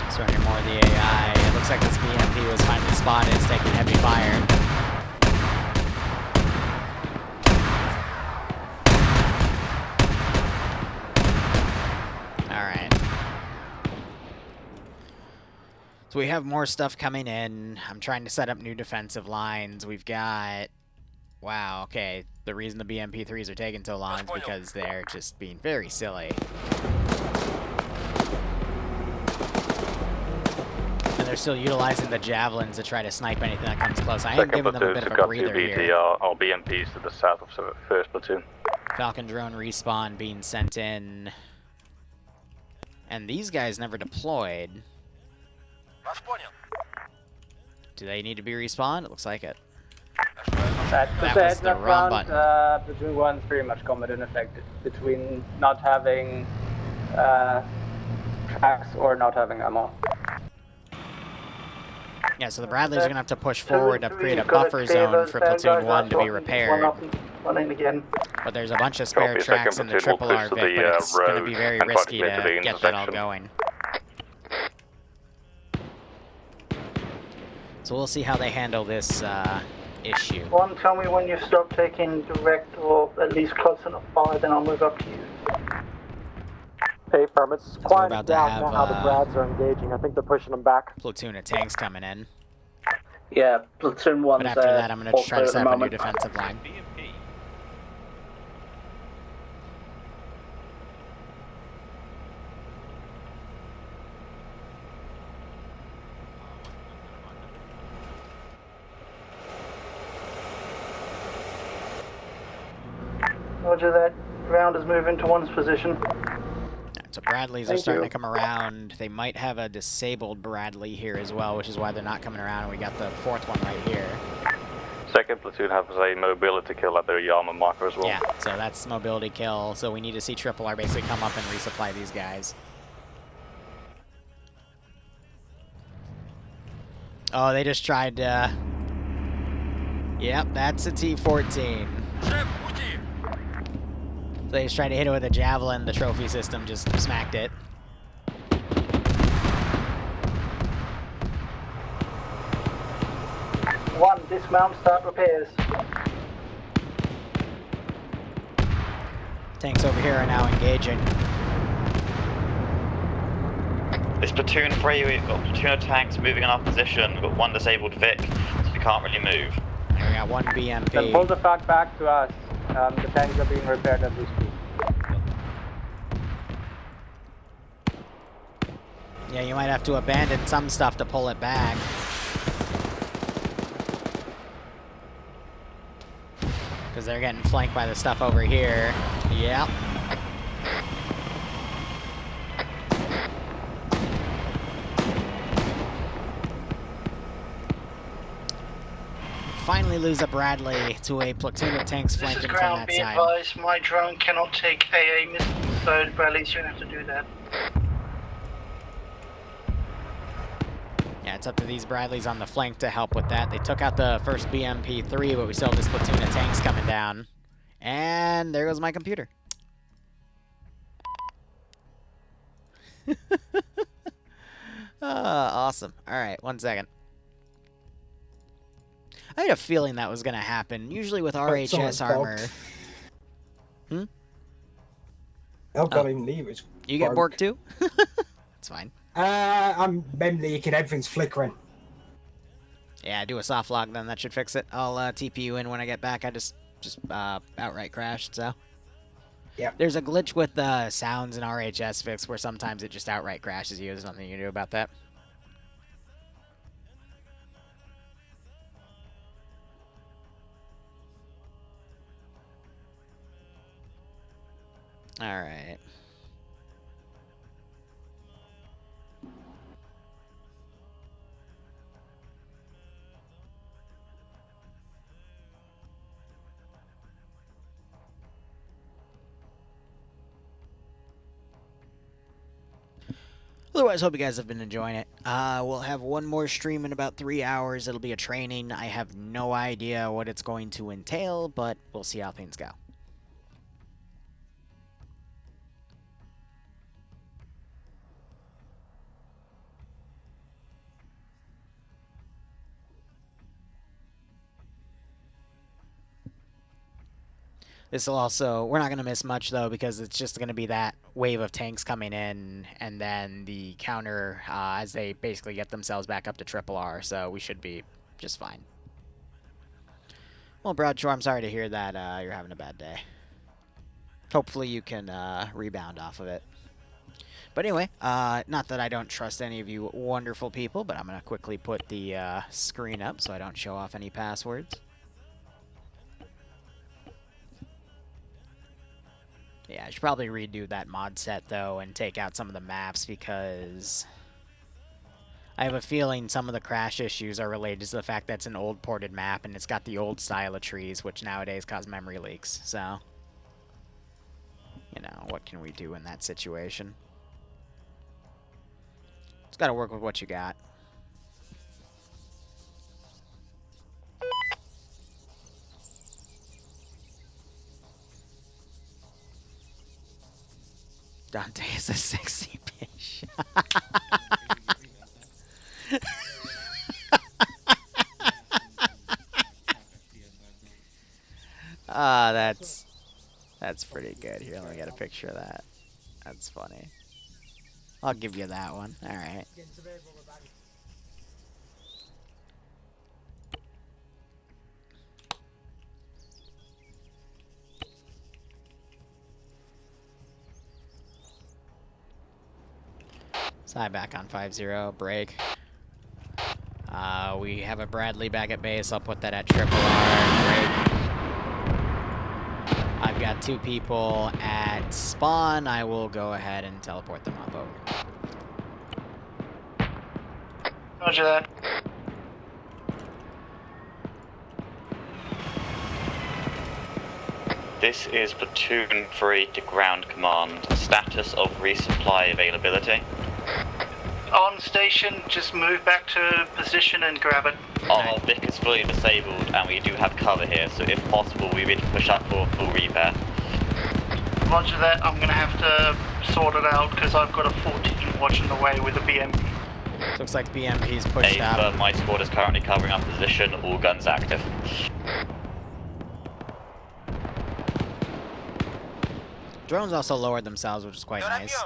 So any more of the AI. It looks like this BMP was finally spotted. It's taking heavy fire. Alright. So we have more stuff coming in. I'm trying to set up new defensive lines. We've got... Wow, okay. The reason the BMP-3s are taking so long is because they're just being very silly. And they're still utilizing the javelins to try to snipe anything that comes close. I am giving them a bit of a breather here. Our BMPs to the south of 1st Platoon. Falcon drone respawn being sent in. And these guys never deployed. Do they need to be respawned? It looks like it. That was the wrong button. Platoon 1's pretty much combat unaffected between not having tracks or not having ammo. Yeah, so the Bradleys are going to have to push forward to create a buffer zone for Platoon 1 to be repaired. But there's a bunch of spare tracks in the Triple R Vic, but it's going to be very risky to get that all going. So we'll see how they handle this issue. One, tell me when you've stopped taking direct or at least close enough fire, then I'll move up to you. Hey, firm, it's quieting about to down have, now how the Brads are engaging. I think they're pushing them back. Platoon of tanks coming in. Yeah, Platoon 1's But after that, I'm going to try to set up a new defensive line. Roger that. Ground is moving to 1's position. So Bradleys are starting to come around. They might have a disabled Bradley here as well, which is why they're not coming around. And we got the 4th one right here. 2nd Platoon has a mobility kill at their Yama marker as well. Yeah, so that's mobility kill. So we need to see Triple R basically come up and resupply these guys. Oh, they just tried to... Yep, that's a T-14. So they just tried to hit it with a javelin. The trophy system just smacked it. One, dismount, start repairs. Tanks over here are now engaging. It's Platoon 3, we've got platoon of tanks moving in our position, we've got 1 disabled Vic, so we can't really move. And we got 1 BMP. Then pull the fuck back to us. The tanks are being repaired as we speak. Yeah, you might have to abandon some stuff to pull it back. Because they're getting flanked by the stuff over here. Yep. Finally lose a Bradley to a platoon of tanks flanking from that Be side. advised, my drone cannot take AA missiles, so Bradley's gonna have to do that. Yeah, it's up to these Bradleys on the flank to help with that. They took out the first BMP-3, but we still have this platoon of tanks coming down. And there goes my computer. Awesome. All right, 1 second. I had a feeling that was going to happen. Usually with RHS armor... Hmm? Oh, God, even leave it. You get borked too? It's fine. I'm mem leaking, everything's flickering. Yeah, do a soft lock then, that should fix it. I'll TP you in when I get back. I just outright crashed, so. Yeah. There's a glitch with the sounds in RHS fix where sometimes it just outright crashes you. There's nothing you can do about that. Alright. Otherwise, hope you guys have been enjoying it. We'll have one more stream in about 3 hours. It'll be a training. I have no idea what it's going to entail, but we'll see how things go. This will also, we're not going to miss much though, because it's just going to be that wave of tanks coming in, and then the counter as they basically get themselves back up to Triple R, so we should be just fine. Well, Broadshore, I'm sorry to hear that you're having a bad day. Hopefully you can rebound off of it. But But anyway, not that I don't trust any of you wonderful people, but I'm going to quickly put the screen up so I don't show off any passwords. Yeah, I should probably redo that mod set, though, and take out some of the maps, because I have a feeling some of the crash issues are related to the fact that it's an old ported map, and it's got the old style of trees, which nowadays cause memory leaks, so... You know, what can we do in that situation? Just gotta work with what you got. Dante is a sexy bitch. Ah, that's pretty good. Here, let me get a picture of that. That's funny. I'll give you that one. All right. Side back on 5-0, break. We have a Bradley back at base. I'll put that at triple R, break. I've got 2 people at spawn. I will go ahead and teleport them up over. Roger that. This is Platoon 3 to ground command. Status of resupply availability. On station, just move back to position and grab it. Our Vic is fully disabled and we do have cover here, so if possible we would push up for full repair. Roger that, I'm going to have to sort it out because I've got a 14 watching the way with a BMP. Looks like BMP's pushed up. My squad is currently covering our position, all guns active. Drones also lowered themselves, which is quite nice.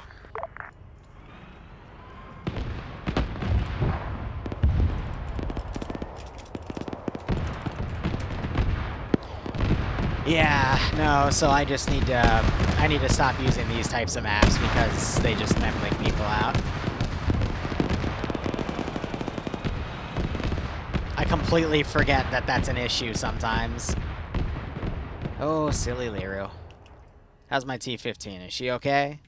Yeah, no, so I just need to stop using these types of maps because they just memlink people out. I completely forget that that's an issue sometimes. Oh, silly Liru. How's my T-15? Is she okay?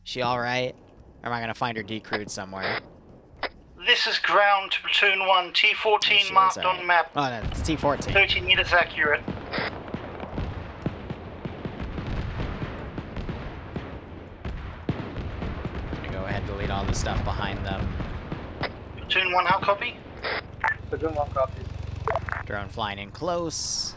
Is she alright? Or am I gonna find her decrewed somewhere? This is ground to Platoon 1, T-14 marked on map. Oh, no, it's T-14. 30 meters accurate. Go ahead and delete all the stuff behind them. Platoon 1, how copy? Platoon 1 copies. Drone flying in close.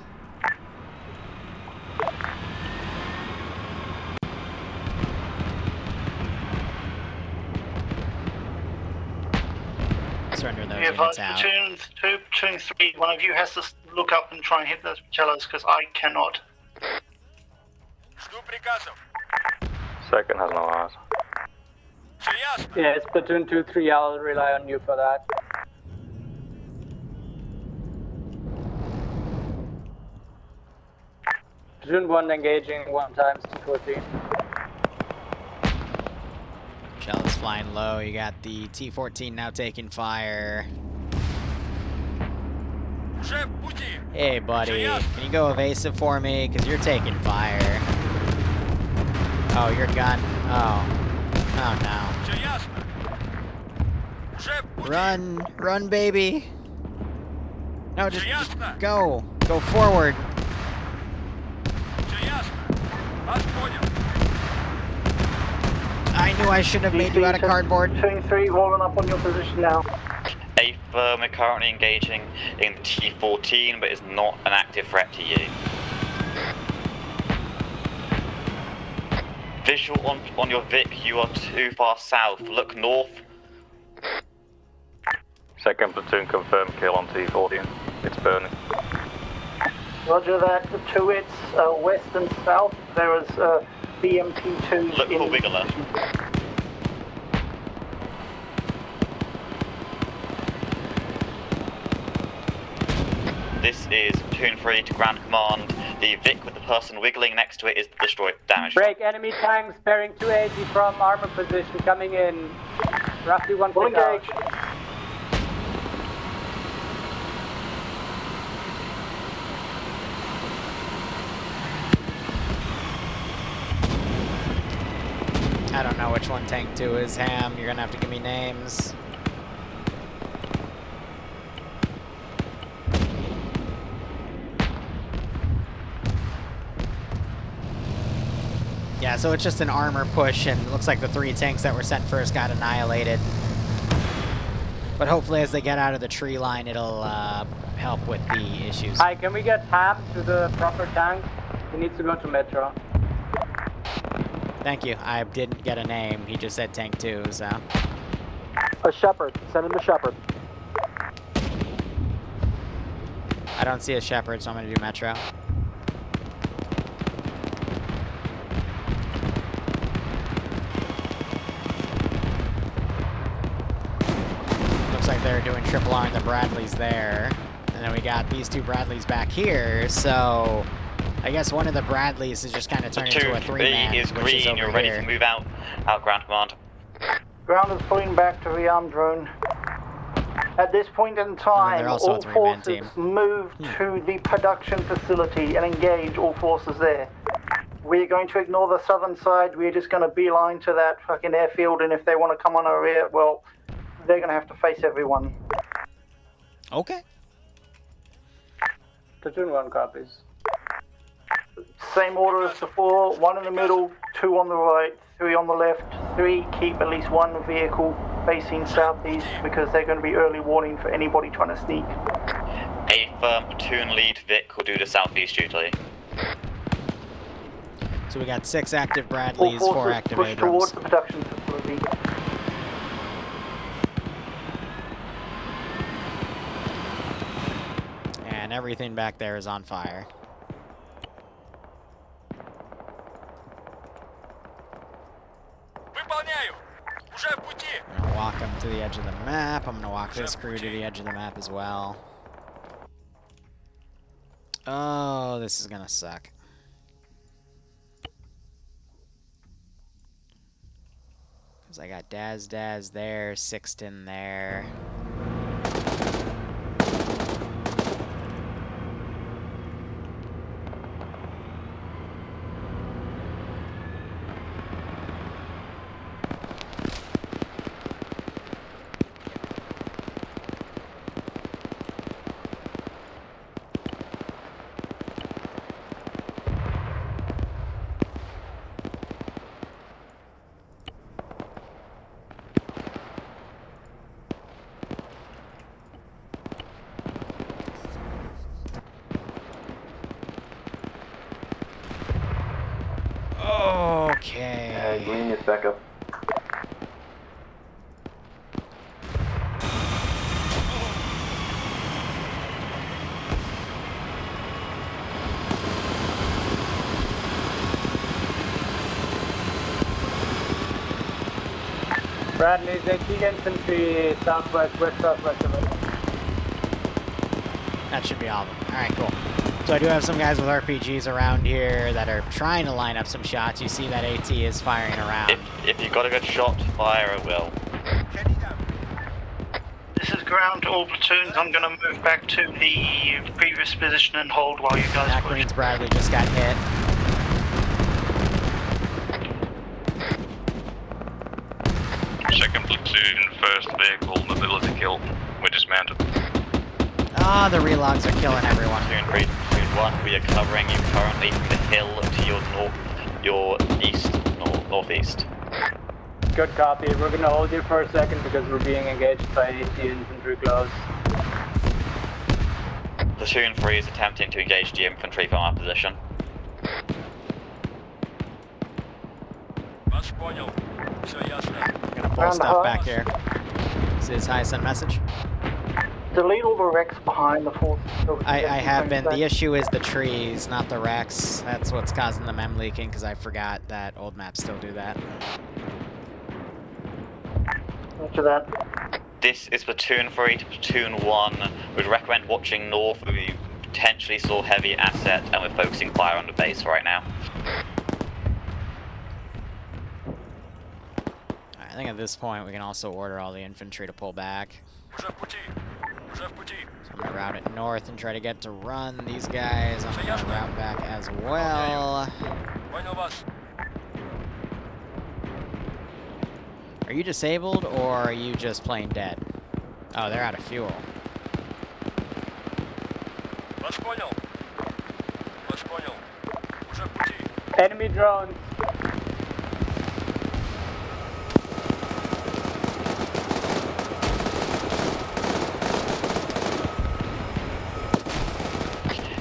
Surrender those units out. Platoon 2, Platoon 3, one of you has to look up and try and hit those cellos because I cannot. Second has no eyes. Yeah, it's Platoon 2-3, I'll rely on you for that. Platoon 1 engaging 1 times T-14. Shell is flying low. You got the T-14 now taking fire. Hey, buddy. Can you go evasive for me? Because you're taking fire. Oh, your gun. Oh. Oh, no. Run. Run, baby. No, just go. Go forward. I knew I shouldn't have made you out of cardboard. Platoon 3, rolling up on your position now. A firm are currently engaging in T-14, but is not an active threat to you. Visual on your Vic, you are too far south. Look north. Second platoon confirmed kill on T-14. It's burning. Roger that. To its west and south, there is BMP-2. Look for Wiggler. This is Platoon 3 to Grand Command. The Vic with the person wiggling next to it is destroyed, damaged. Break enemy tanks bearing 280 from armor position coming in. Roughly 1 Full click out. engage. I don't know which one tank 2 is, Ham. You're gonna have to give me names. Yeah, so it's just an armor push, and it looks like the 3 tanks that were sent first got annihilated. But hopefully as they get out of the tree line, it'll help with the issues. Hi, can we get Ham to the proper tank? He needs to go to Metro. Thank you. I didn't get a name. He just said tank 2, so. A Shepherd. Send him to Shepherd. I don't see a Shepherd, so I'm gonna do Metro. Looks like they're doing triple R and the Bradleys there. And then we got these 2 Bradleys back here, so I guess one of the Bradleys is just kind of turned into a 3-man, is which green, is over you're ready here. to move out ground command. Ground is pulling back to rearm drone. At this point in time, they're also a all 3-man forces team. move to the production facility and engage all forces there. We're going to ignore the southern side. We're just going to beeline to that fucking airfield, and if they want to come on our rear, well, they're going to have to face everyone. Okay. Platoon 1 copies. Same order as before, 1 in the middle, 2 on the right, 3 on the left. 3, keep at least 1 vehicle facing southeast because they're going to be early warning for anybody trying to sneak. A firm platoon lead Vic will do the southeast duty. So we got 6 active All Bradleys, 4 forces active push Abrams. towards the production facility. And everything back there is on fire. I'm gonna walk them to the edge of the map. I'm gonna walk this crew to the edge of the map as well. Oh, this is gonna suck. Because I got Daz there, Sixton there. Okay. Green is back up. Bradley's 18 infantry southwest, west-southwest of it. That should be all of them. Alright, cool. So I do have some guys with RPGs around here that are trying to line up some shots. You see that AT is firing around. If you got a good shot, fire at will. This is ground to all platoons. I'm going to move back to the previous position and hold while you guys That push. Green's Bradley just got hit. Second platoon, first vehicle, mobility kill. We dismounted. Ah, the relogs are killing everyone. Platoon 1, we are covering you currently from the hill to your northeast. Good copy. We're gonna hold you for a second because we're being engaged by AT infantry close. Platoon 3 is attempting to engage the infantry from our position. Gonna pull stuff back here. This is high send message. Delete all the wrecks behind the force. I have been. The issue is the trees, not the wrecks. That's what's causing the mem leaking, because I forgot that old maps still do that. After that. This is Platoon 3 to Platoon 1. We'd recommend watching north of you potentially saw heavy asset, and we're focusing fire on the base right now. I think at this point we can also order all the infantry to pull back. So I'm gonna route it north and try to get to run these guys. I'm gonna route back as well. Are you disabled or are you just plain dead? Oh, they're out of fuel. Enemy drones.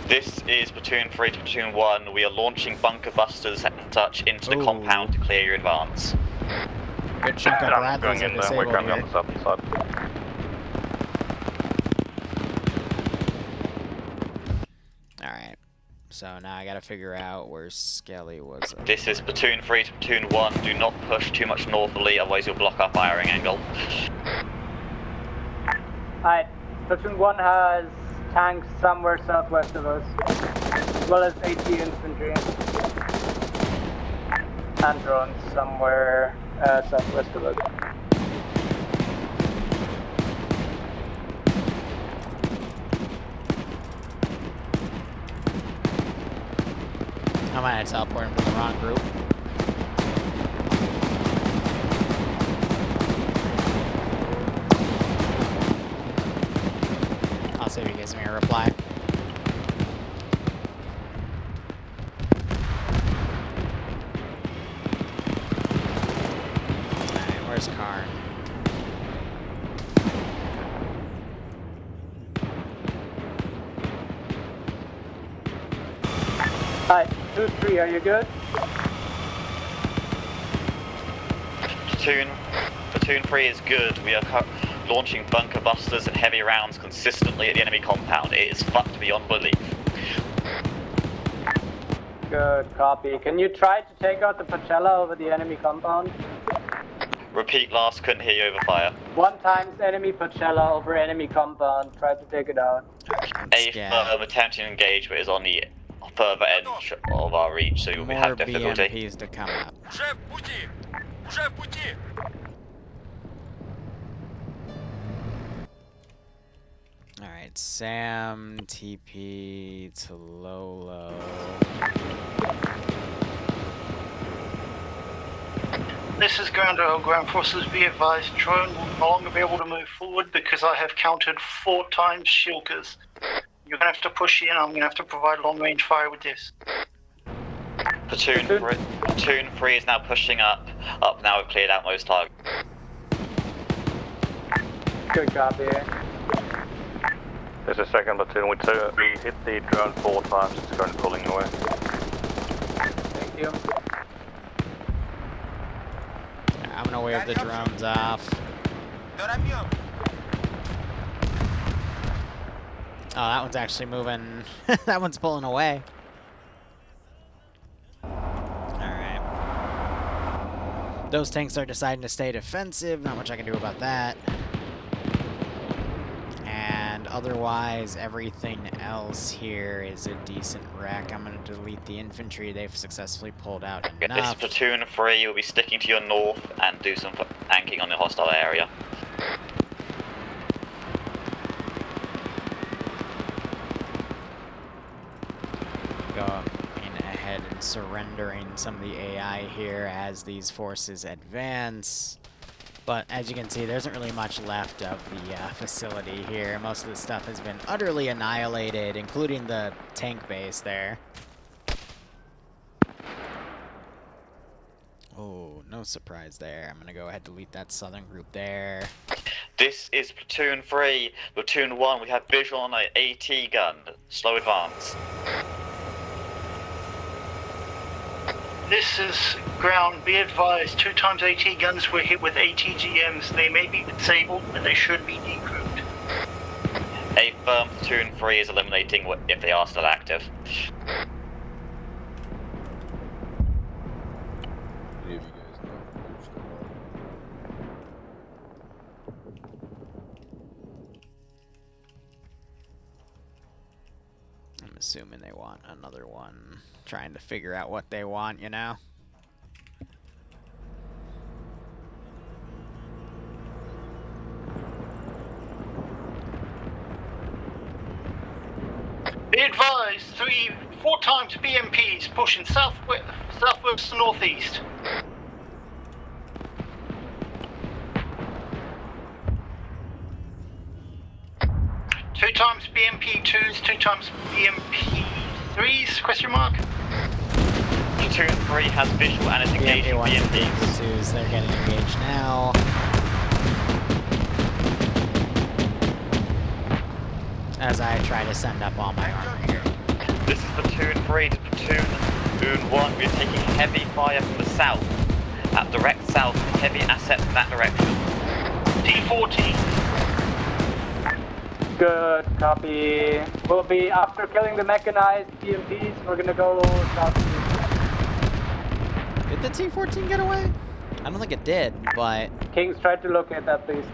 This is Platoon 3 to Platoon 1. We are launching bunker busters and such into the compound to clear your advance. Good chunk of Bradleys are disabled we're currently here. on the southern side. Alright. So now I gotta figure out where Skelly was. This is Platoon 3 to Platoon 1. Do not push too much northerly, otherwise you'll block our firing angle. Alright, Platoon 1 has tanks somewhere southwest of us, as well as AT infantry. And drones somewhere southwest of us. I might have teleported him to the wrong group. I'll see if he gives me a reply. Alright, where's Karn? Alright, 2-3, are you good? Platoon 3 is good. We are launching bunker busters and heavy rounds consistently at the enemy compound. It is fucked beyond belief. Good copy. Can you try to take out the Pachella over the enemy compound? Repeat last, couldn't hear you over fire. 1 times enemy Pachella over enemy compound. Try to take it out. A firm attempting to engage, but is on the further edge of our reach, so you'll have difficulty. BMPs to come up. Alright, Sam, TP to Lolo. This is ground forces. Be advised, drone will no longer be able to move forward because I have counted 4 times shulkers. You're gonna have to push in. I'm gonna have to provide long-range fire with this. Platoon 3 is now pushing up. Up now, we've cleared out most targets. Good copy. This is second platoon. We hit the drone 4 times. It's currently pulling away. Thank you. I'm gonna wave the drones off. Oh, that one's actually moving. That one's pulling away. Alright. Those tanks are deciding to stay defensive. Not much I can do about that. And otherwise, everything else here is a decent wreck. I'm going to delete the infantry. They've successfully pulled out enough. This is Platoon 3. You'll be sticking to your north and do some tanking on the hostile area. Going ahead and surrendering some of the AI here as these forces advance. But as you can see, there isn't really much left of the facility here. Most of the stuff has been utterly annihilated, including the tank base there. Oh, no surprise there. I'm going to go ahead and delete that southern group there. This is Platoon 3. Platoon 1, we have visual on an AT gun. Slow advance. This is ground. Be advised, 2 times AT guns were hit with ATGMs. They may be disabled, but they should be degrouped. A firm Platoon 3 is eliminating if they are still active. assuming they want another one. Trying to figure out what they want, you know? Be advised, 4 times BMPs pushing southwest to northeast. Two times BMP 2s, 2 times BMP 3s, question mark? Platoon 3 has visual and is engaging BMPs. BMP2s, they're getting engaged now. As I try to send up all my armor here. This is Platoon 3 to Platoon 1. We're taking heavy fire from the south. At direct south, heavy assets in that direction. T-14. Good, copy. We'll be, after killing the mechanized BMPs, we're gonna go south. Did the T-14 get away? I don't think it did, but... Kings tried to locate that, please.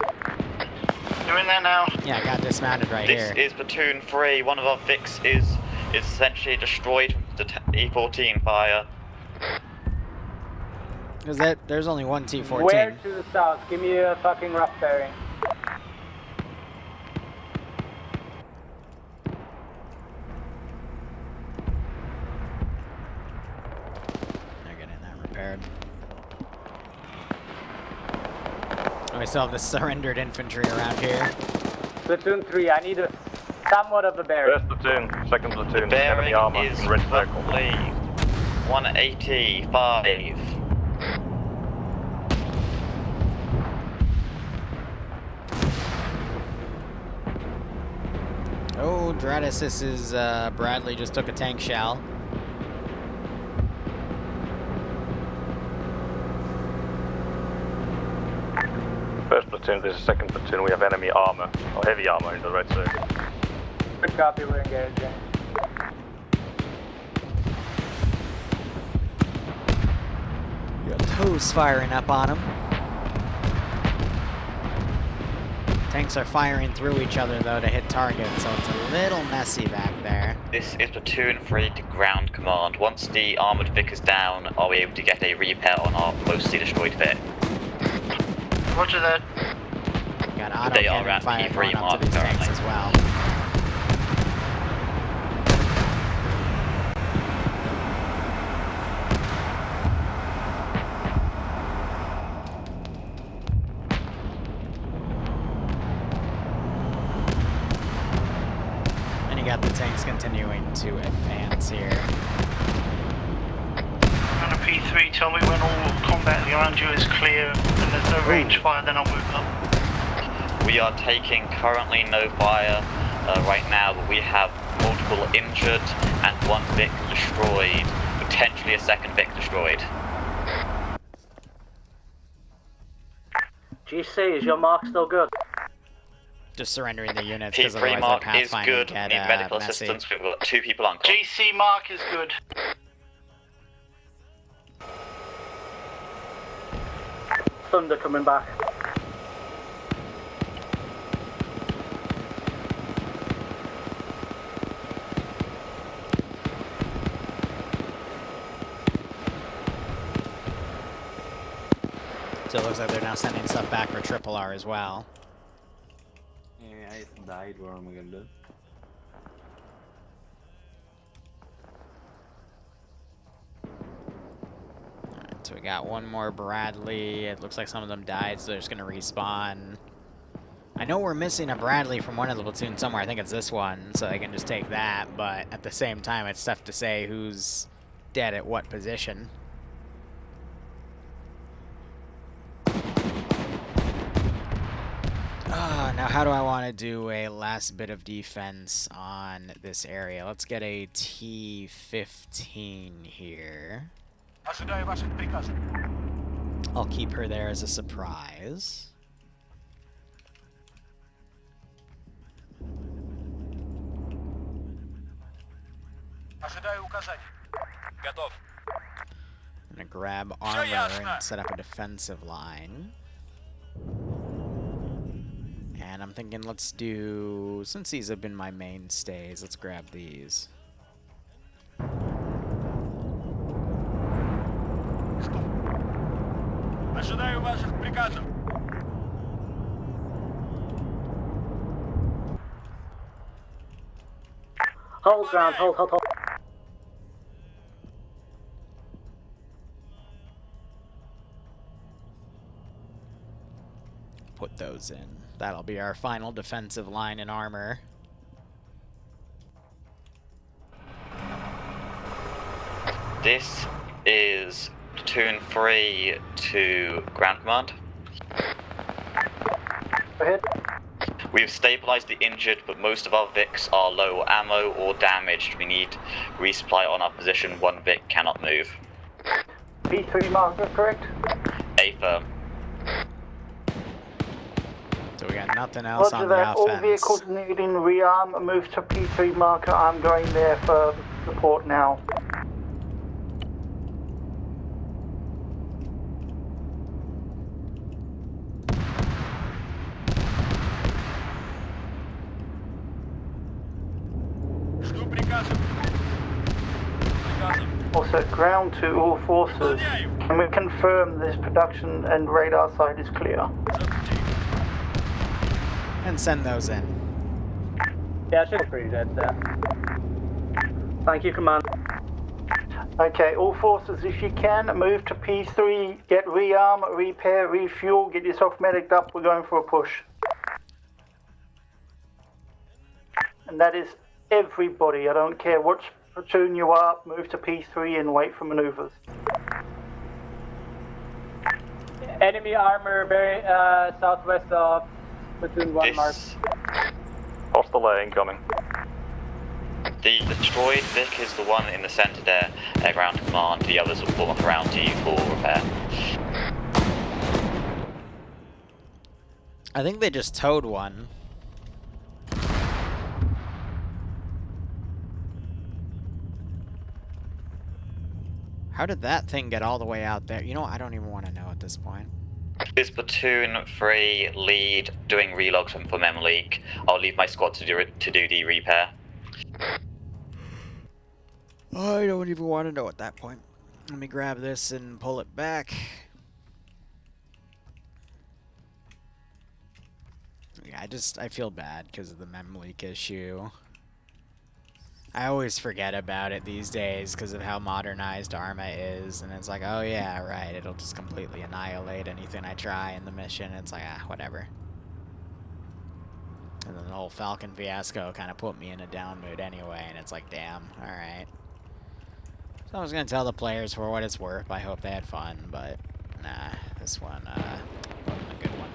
You're in there now. Yeah, I got dismounted right here. This is Platoon 3. One of our Vics is essentially destroyed from the E-14 fire. Is that there's only one T-14. Where to the south? Give me a fucking rough bearing. They're getting that repaired. Oh, we still have the surrendered infantry around here. Platoon 3, I need a somewhat of a bearing. First platoon, second platoon, The bearing enemy armor, is red circle. roughly 185. Oh, Dratis's Bradley just took a tank shell. First platoon, this is second platoon, we have enemy armor, or heavy armor in the red circle. Good copy, we're engaging. You got toes firing up on them. Tanks are firing through each other, though, to hit targets, so it's a little messy back there. This is Platoon 3 to ground command. Once the armoured Vic is down, are we able to get a repair on our mostly destroyed Vic? Roger that. Got auto They are cannon at fire P3 going up mark to these tanks currently. as well. And you got the tanks continuing to advance here. On a P3, tell me when all combat around you is clear and there's no range fire, then I'll move up. We are taking currently no fire right now, but we have multiple injured and one Vic destroyed, potentially a second Vic destroyed. GC, is your mark still good? Just surrendering the units because P3 otherwise the mark is pathfinding good, get need medical messy. assistance, we've got 2 people on call. GC mark is good. Thunder coming back. So it looks like they're now sending stuff back for Triple R as well. Yeah, I died. What am I gonna do? Alright, so we got one more Bradley. It looks like some of them died, so they're just gonna respawn. I know we're missing a Bradley from one of the platoons somewhere. I think it's this one, so they can just take that. But at the same time, it's tough to say who's dead at what position. Now how do I want to do a last bit of defense on this area? Let's get a T-15 here. Ожидаю ваших приказов. I'll keep her there as a surprise. Ожидаю указаний. Готов. I'm gonna grab armor and set up a defensive line. And I'm thinking let's do, since these have been my mainstays, let's grab these. приказом. Hold ground, hold. Put those in. That'll be our final defensive line and armor. This is Platoon 3 to Ground Command. Go ahead. We've stabilized the injured, but most of our Vics are low ammo or damaged. We need resupply on our position. One Vic cannot move. P3 marker, correct? Affirm. So we got nothing else Roger on the that. All offense. vehicles needing rearm move to P3 marker. I'm going there for support now. Жду приказов. Приказом. Also, ground to all forces. Can we confirm this production and radar site is clear? And send those in. Yeah, it should be pretty dead there. Thank you, Command. Okay, all forces, if you can, move to P3, get rearm, repair, refuel, get yourself mediced up. We're going for a push. And that is everybody. I don't care which platoon you are, move to P3 and wait for maneuvers. Enemy armor very southwest of Platoon 1 mark. Hostile incoming. The destroyed Vic is the one in the center there, Air Ground Command. The others will walk around to you for repair. I think they just towed one. How did that thing get all the way out there? You know, I don't even want to know at this point. This Platoon 3 lead doing relogs for Mem Leak. I'll leave my squad to do the repair. I don't even want to know at that point. Let me grab this and pull it back. Yeah, I feel bad because of the mem leak issue. I always forget about it these days because of how modernized Arma is, and it's like, oh yeah, right, it'll just completely annihilate anything I try in the mission. It's like, ah, whatever. And then the whole Falcon fiasco kind of put me in a down mood anyway, and it's like, damn, alright. So I was going to tell the players for what it's worth. I hope they had fun, but nah, this one wasn't a good one.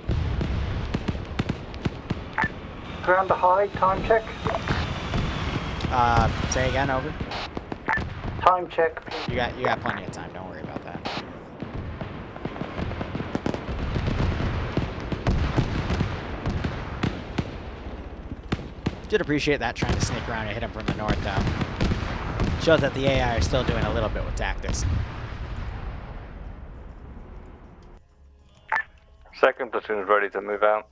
Ground to high, time check. Say again, over. Time check. You got plenty of time. Don't worry about that. Did appreciate that trying to sneak around and hit him from the north, though. Shows that the AI are still doing a little bit with tactics. Second platoon is ready to move out.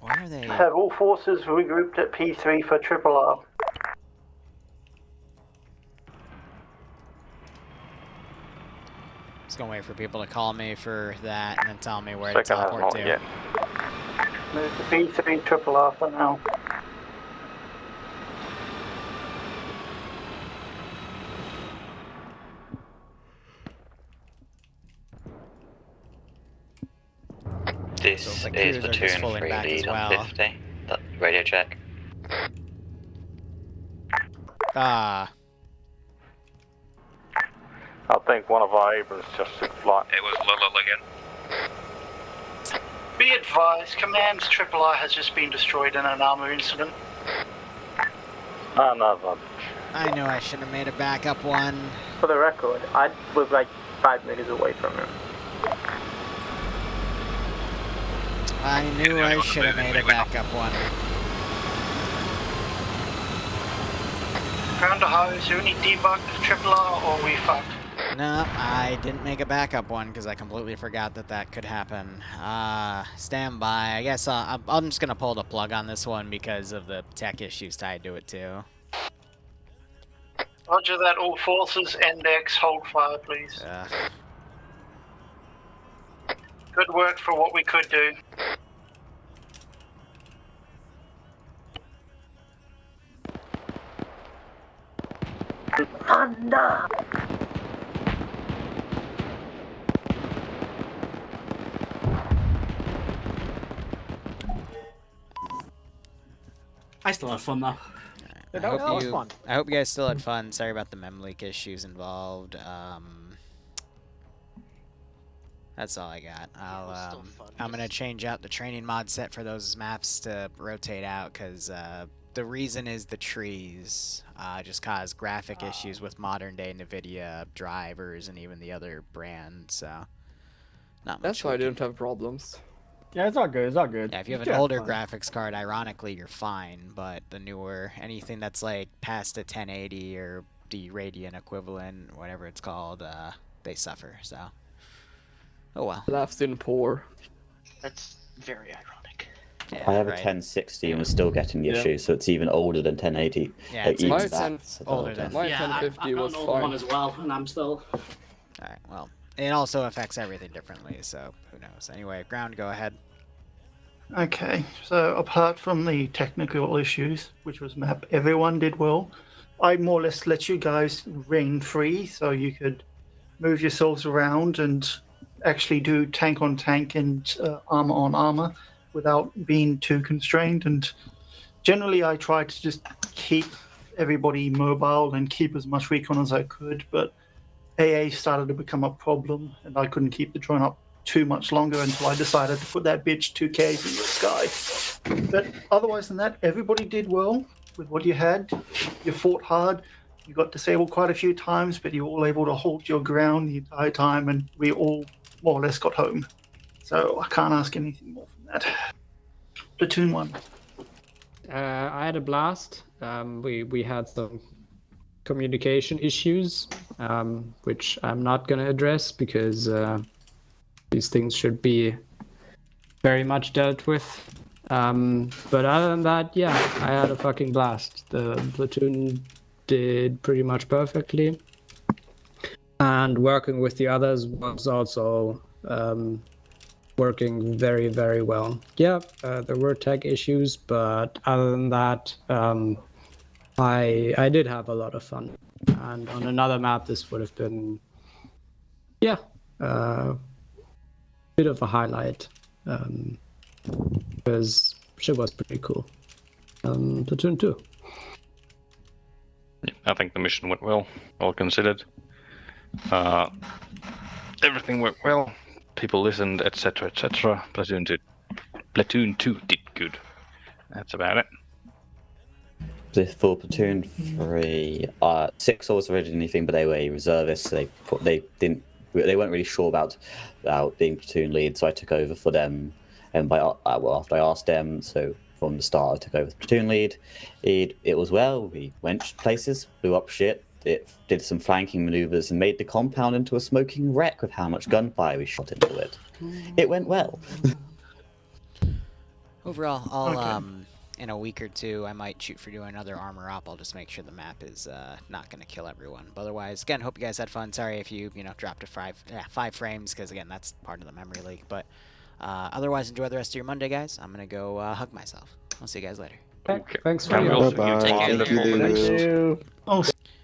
Why are they... Have all forces regrouped at P3 for Triple R. Just gonna wait for people to call me for that and then tell me where Second to teleport to. yet. Move to P3 Triple R for now. This like is crews are just Platoon pulling 3 back as lead well. on 50. That radio check. Ah. I think one of our Abrams just took flight. It was Lulu again. Be advised, Command's Triple R has just been destroyed in an armor incident. Another. I knew I should have made a backup one. For the record, I was like 5 meters away from him. I knew I should have made a backup one. Ground to high, is there any debug Triple R or we fucked? No, I didn't make a backup one because I completely forgot that that could happen. Stand by. I guess I'm just going to pull the plug on this one because of the tech issues tied to it too. Roger that, all forces, NX, hold fire, please. Good work for what we could do. Thunder! I still had fun though. I hope you guys still had fun. Sorry about the mem leak issues involved. That's all I got. I'm gonna change out the training mod set for those maps to rotate out because the reason is the trees just cause graphic issues with modern day NVIDIA drivers and even the other brands. So not much. That's why I didn't have problems. Yeah, it's all good. It's all good. Yeah, if you have an older graphics card, ironically, you're fine. But the newer, anything that's like past a 1080 or the Radeon equivalent, whatever it's called, they suffer. So, oh well. Laughs in poor. That's very ironic. Yeah, I have a right. 1060 and we're still getting the issue, so it's even older than 1080. Yeah, Like, it's even my that's older than older. Yeah, 1050 I've got was an older fine. one as well, and I'm still. Alright, well, it also affects everything differently, so who knows. Anyway, Ground, go ahead. Okay, so apart from the technical issues, which was map, everyone did well. I more or less let you guys reign free, so you could move yourselves around and actually do tank on tank and armor on armor without being too constrained. And generally, I tried to just keep everybody mobile and keep as much recon as I could, but AA started to become a problem, and I couldn't keep the drone up too much longer until I decided to put that bitch 2Ks in the sky. But otherwise than that, everybody did well with what you had. You fought hard. You got disabled quite a few times, but you were all able to hold your ground the entire time, and we all more or less got home. So I can't ask anything more from that. Platoon 1. I had a blast. We had some communication issues, which I'm not going to address because these things should be very much dealt with. But other than that, yeah, I had a fucking blast. The platoon did pretty much perfectly. And working with the others was also working very, very well. Yeah, there were tech issues, but other than that, I did have a lot of fun. And on another map, this would have been, yeah, bit of a highlight, because shit was pretty cool. Platoon 2. I think the mission went well, all considered. Everything went well. People listened, etc., etc. Platoon 2 did good. That's about it. For Platoon 3, 6 was originally anything, but they were reservists. So they weren't really sure about being platoon lead, so I took over for them. And after I asked them, so from the start I took over as platoon lead. It was well. We went places, blew up shit. It did some flanking maneuvers and made the compound into a smoking wreck with how much gunfire we shot into it. It went well. Overall, I'll in a week or two, I might shoot for doing another armor op. I'll just make sure the map is not going to kill everyone. But otherwise, again, hope you guys had fun. Sorry if you dropped to 5 frames, because again, that's part of the memory leak. But otherwise, enjoy the rest of your Monday, guys. I'm going to go hug myself. I'll see you guys later. Thanks for your Thank you. All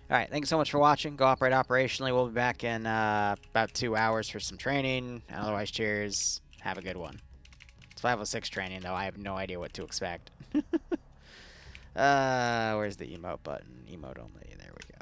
right, thanks so much for watching. Go operate operationally. We'll be back in about 2 hours for some training. Otherwise, cheers. Have a good one. It's 506 training, though. I have no idea what to expect. Where's the emote button? Emote only. There we go.